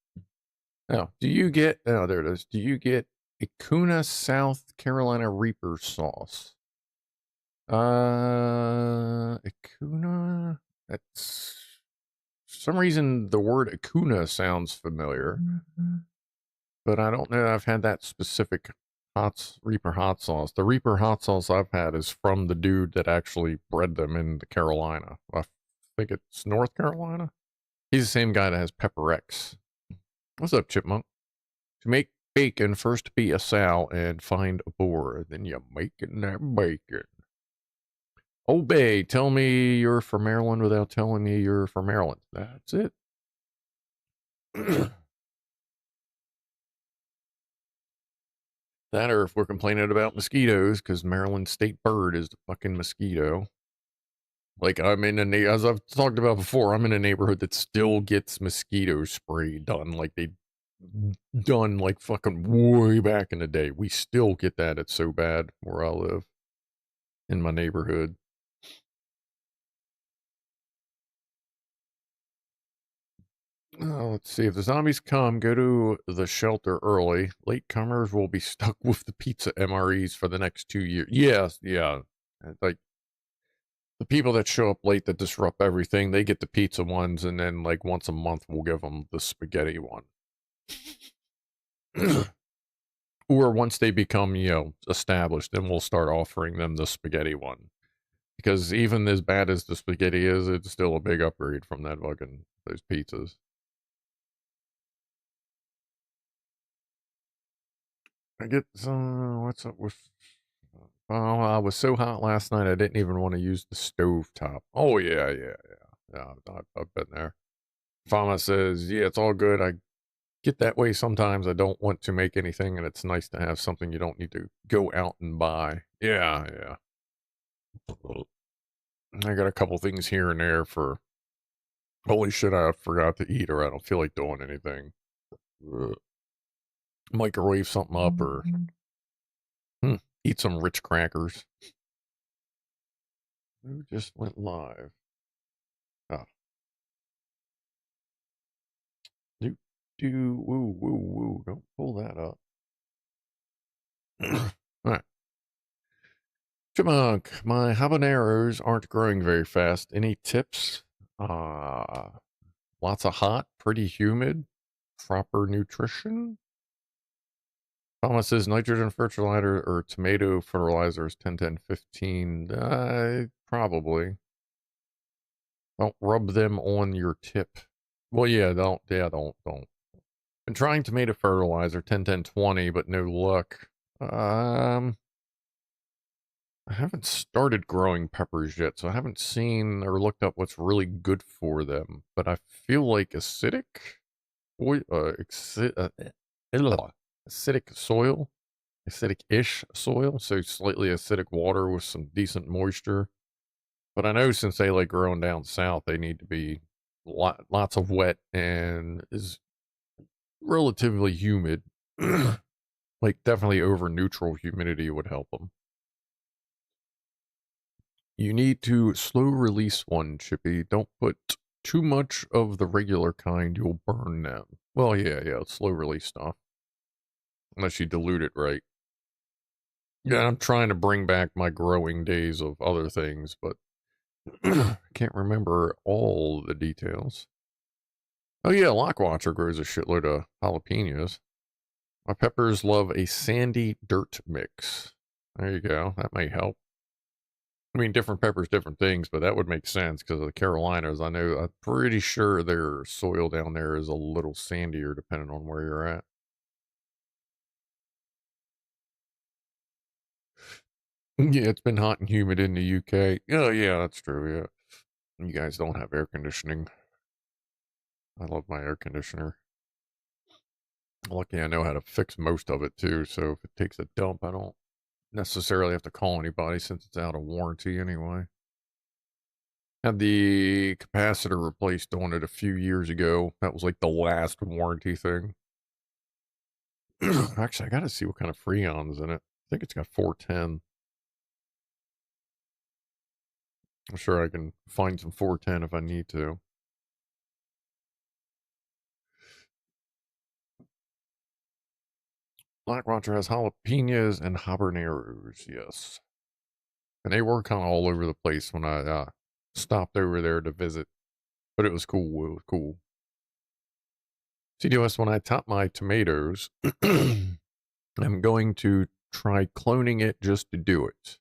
Speaker 2: Oh, there it is. Do you get Acuna South Carolina Reaper sauce? Acuna? That's, for some reason, the word Acuna sounds familiar, but I don't know that I've had that specific Reaper hot sauce. The Reaper hot sauce I've had is from the dude that actually bred them in the Carolina. I think it's North Carolina. He's the same guy that has Pepper X. What's up, Chipmunk? To make bacon, first be a sow and find a boar. Then you're making that bacon. Obey, tell me you're from Maryland without telling me you're from Maryland. That's it. That or if we're complaining about mosquitoes, because Maryland state bird is the fucking mosquito. Like, I'm in as I've talked about before, I'm in a neighborhood that still gets mosquito spray done. Like, they done like fucking way back in the day. We still get that. It's so bad where I live in my neighborhood. Let's see. If the zombies come, go to the shelter early. Latecomers will be stuck with the pizza MREs for the next 2 years. Yes, yeah. Like, the people that show up late that disrupt everything, they get the pizza ones, and then, like, once a month, we'll give them the spaghetti one. Or once they become, established, then we'll start offering them the spaghetti one. Because even as bad as the spaghetti is, it's still a big upgrade from those pizzas. I get what's up with? Oh, I was so hot last night. I didn't even want to use the stove top. Oh yeah. I've been there. Fama says, yeah, it's all good. I get that way sometimes. I don't want to make anything, and it's nice to have something you don't need to go out and buy. Yeah. I got a couple things here and there for. Holy shit! I forgot to eat, or I don't feel like doing anything. Microwave something up, or eat some Ritz crackers. Who just went live? Oh. Woo, woo, woo. Don't pull that up. All right. Chipmunk, my habaneros aren't growing very fast. Any tips? Lots of hot, pretty humid, proper nutrition. Thomas says nitrogen fertilizer or tomato fertilizer is 10, 10, 15. Probably. Don't rub them on your tip. Well, yeah, don't. Been trying tomato fertilizer 10, 10, 20, but no luck. I haven't started growing peppers yet, so I haven't seen or looked up what's really good for them. But I feel like acidic soil, acidic-ish soil, so slightly acidic water with some decent moisture. But I know since they like growing down south, they need to be lots of wet and is relatively humid. Like definitely over neutral humidity would help them. You need to slow release one, Chippy. Don't put too much of the regular kind, you'll burn them. Well, yeah, it's slow release stuff. Unless you dilute it right. Yeah, I'm trying to bring back my growing days of other things, but I can't remember all the details. Oh yeah, Lockwatcher grows a shitload of jalapenos. My peppers love a sandy dirt mix. There you go. That may help. I mean, different peppers, different things, but that would make sense because of the Carolinas. I'm pretty sure their soil down there is a little sandier depending on where you're at. Yeah, it's been hot and humid in the UK. Oh, yeah, that's true, yeah. You guys don't have air conditioning. I love my air conditioner. Lucky I know how to fix most of it, too, so if it takes a dump, I don't necessarily have to call anybody since it's out of warranty anyway. Had the capacitor replaced on it a few years ago. That was like the last warranty thing. Actually, I got to see what kind of Freon's in it. I think it's got 410. I'm sure I can find some 410 if I need to. Blackwatcher has jalapenos and habaneros, yes. And they were kind of all over the place when I stopped over there to visit. But it was cool. It was cool. CDOS, when I top my tomatoes, I'm going to try cloning it just to do it.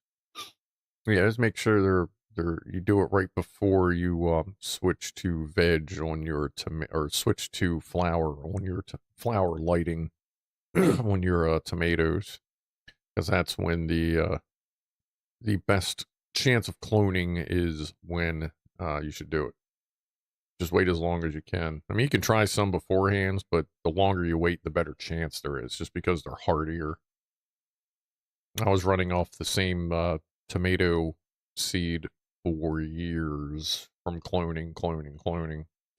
Speaker 2: Yeah, just make sure you do it right before you switch to veg on your or switch to flour on your flour lighting on your tomatoes, because that's when the best chance of cloning is when you should do it. Just wait as long as you can. I mean, you can try some beforehand, but the longer you wait, the better chance there is, just because they're hardier. I was running off the same tomato seed for years from cloning,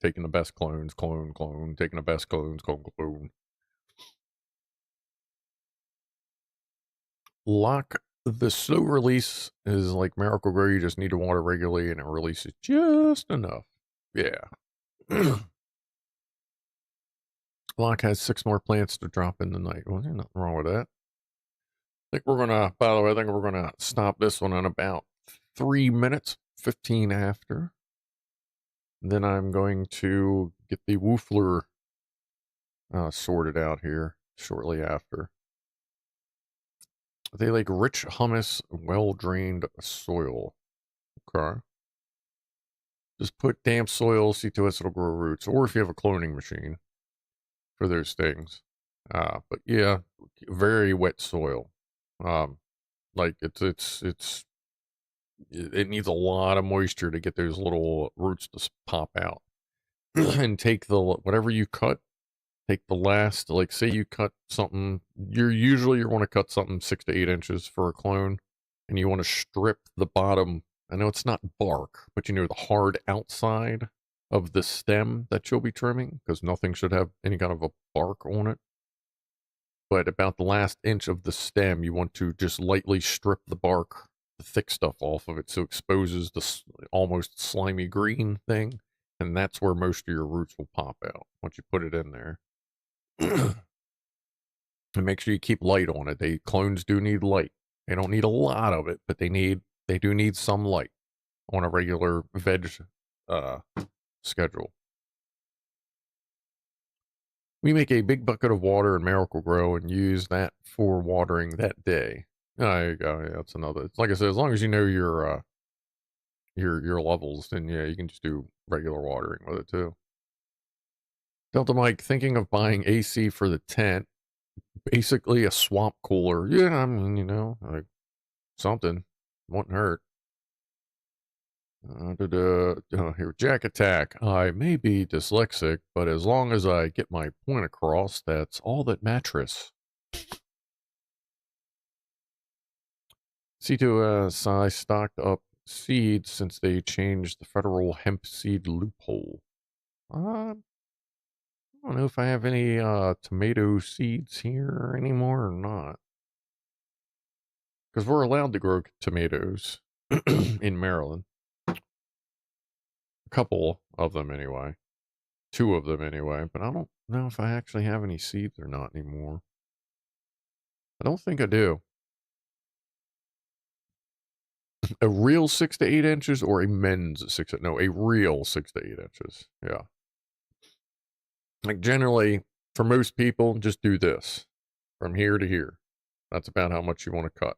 Speaker 2: taking the best clones, clone, taking the best clones, clone. Lock the slow release is like Miracle Grow. You just need to water regularly and it releases just enough. Yeah. Lock has 6 more plants to drop in the night. Well, there's nothing wrong with that. I think we're gonna, by the way, I think we're gonna stop this one in about 3 minutes, 15 after. Then I'm going to get the woofler sorted out here shortly after. They like rich humus, well-drained soil. Okay. Just put damp soil, see to it, it'll grow roots. Or if you have a cloning machine for those things. But yeah, very wet soil. Like it needs a lot of moisture to get those little roots to pop out. And take whatever you cut, take the last, like say you cut something, you want to cut something 6 to 8 inches for a clone, and you want to strip the bottom. I know it's not bark, but you know, the hard outside of the stem that you'll be trimming, because nothing should have any kind of a bark on it. But about the last inch of the stem, you want to just lightly strip the bark, the thick stuff off of it, so it exposes the almost slimy green thing, and that's where most of your roots will pop out once you put it in there. And make sure you keep light on it. Clones do need light. They don't need a lot of it, but they do need some light on a regular veg schedule. We make a big bucket of water in Miracle Grow and use that for watering that day. There you go. Yeah, that's another. It's like I said, as long as you know your levels, then yeah, you can just do regular watering with it too. Delta Mike, thinking of buying AC for the tent. Basically a swamp cooler. Yeah, I mean, you know, like something. Won't hurt. Here, Jack Attack. I may be dyslexic, but as long as I get my point across, that's all that matters. C2S, I stocked up seeds since they changed the federal hemp seed loophole. I don't know if I have any tomato seeds here anymore or not. Because we're allowed to grow tomatoes in Maryland. A couple of them anyway. 2 of them anyway. But I don't know if I actually have any seeds or not anymore. I don't think I do. A real 6 to 8 inches or a men's 6 to... No, a real 6 to 8 inches. Yeah. Like generally, for most people, just do this. From here to here. That's about how much you want to cut.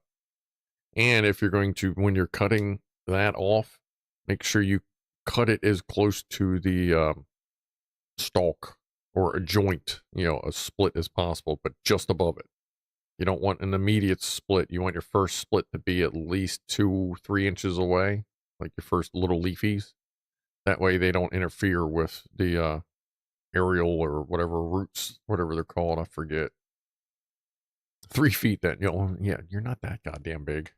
Speaker 2: And if you're going to, when you're cutting that off, make sure you cut it as close to the stalk or a joint, you know, a split as possible, but just above it. You don't want an immediate split. You want your first split to be at least 2-3 inches away, like your first little leafies. That way they don't interfere with the aerial or whatever roots, whatever they're called, I forget. 3 feet then, you know, yeah, you're not that goddamn big.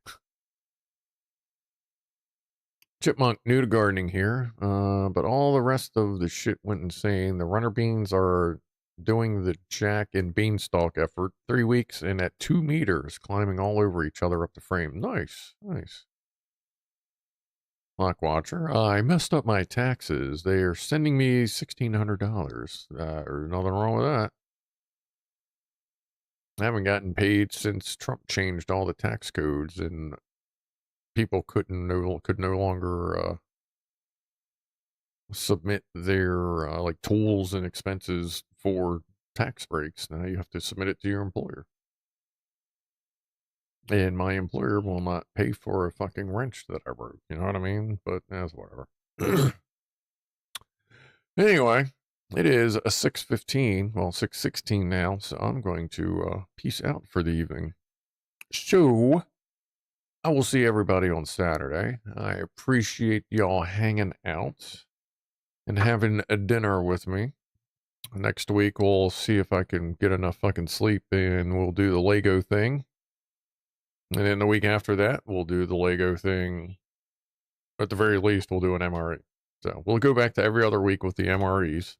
Speaker 2: Chipmunk, new to gardening here, but all the rest of the shit went insane. The runner beans are doing the jack and beanstalk effort. 3 weeks and at 2 meters, climbing all over each other up the frame. Nice, nice. Lock Watcher, I messed up my taxes. They are sending me $1,600. There's nothing wrong with that. I haven't gotten paid since Trump changed all the tax codes and people could no longer submit their like tools and expenses for tax breaks. Now you have to submit it to your employer. And my employer will not pay for a fucking wrench that I broke. You know what I mean? But that's whatever. Anyway, it is a 6:15. Well, 6:16 now. So I'm going to peace out for the evening. So I will see everybody on Saturday. I appreciate y'all hanging out and having a dinner with me. Next week, we'll see if I can get enough fucking sleep and we'll do the Lego thing. And then the week after that, we'll do the Lego thing. At the very least, we'll do an MRE. So we'll go back to every other week with the MREs.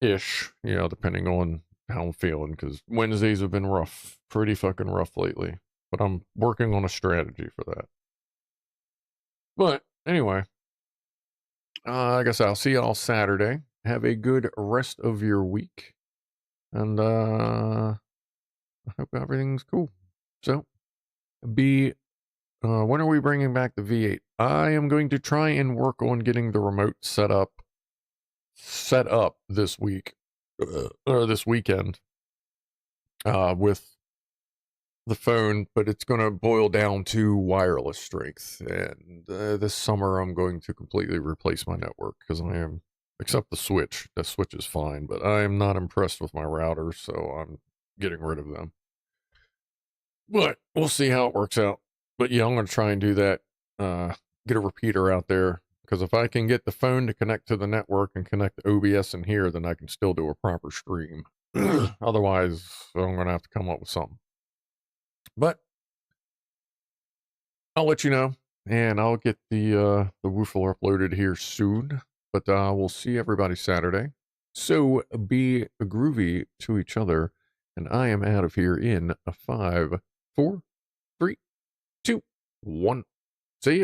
Speaker 2: Ish, you know, depending on how I'm feeling. Because Wednesdays have been rough. Pretty fucking rough lately. But I'm working on a strategy for that. But anyway, I guess I'll see y'all Saturday. Have a good rest of your week. And I hope everything's cool. So, when are we bringing back the V8? I am going to try and work on getting the remote set up this week, or this weekend, with the phone, but it's going to boil down to wireless strength. And this summer, I'm going to completely replace my network because I am, except the switch. The switch is fine, but I am not impressed with my routers, so I'm getting rid of them. But we'll see how it works out. But yeah, I'm going to try and do that. Get a repeater out there. Because if I can get the phone to connect to the network and connect the OBS in here, then I can still do a proper stream. Otherwise, I'm going to have to come up with something. But I'll let you know. And I'll get the woofler uploaded here soon. But we'll see everybody Saturday. So be groovy to each other. And I am out of here in a 5, 4, 3, 2, one. See ya.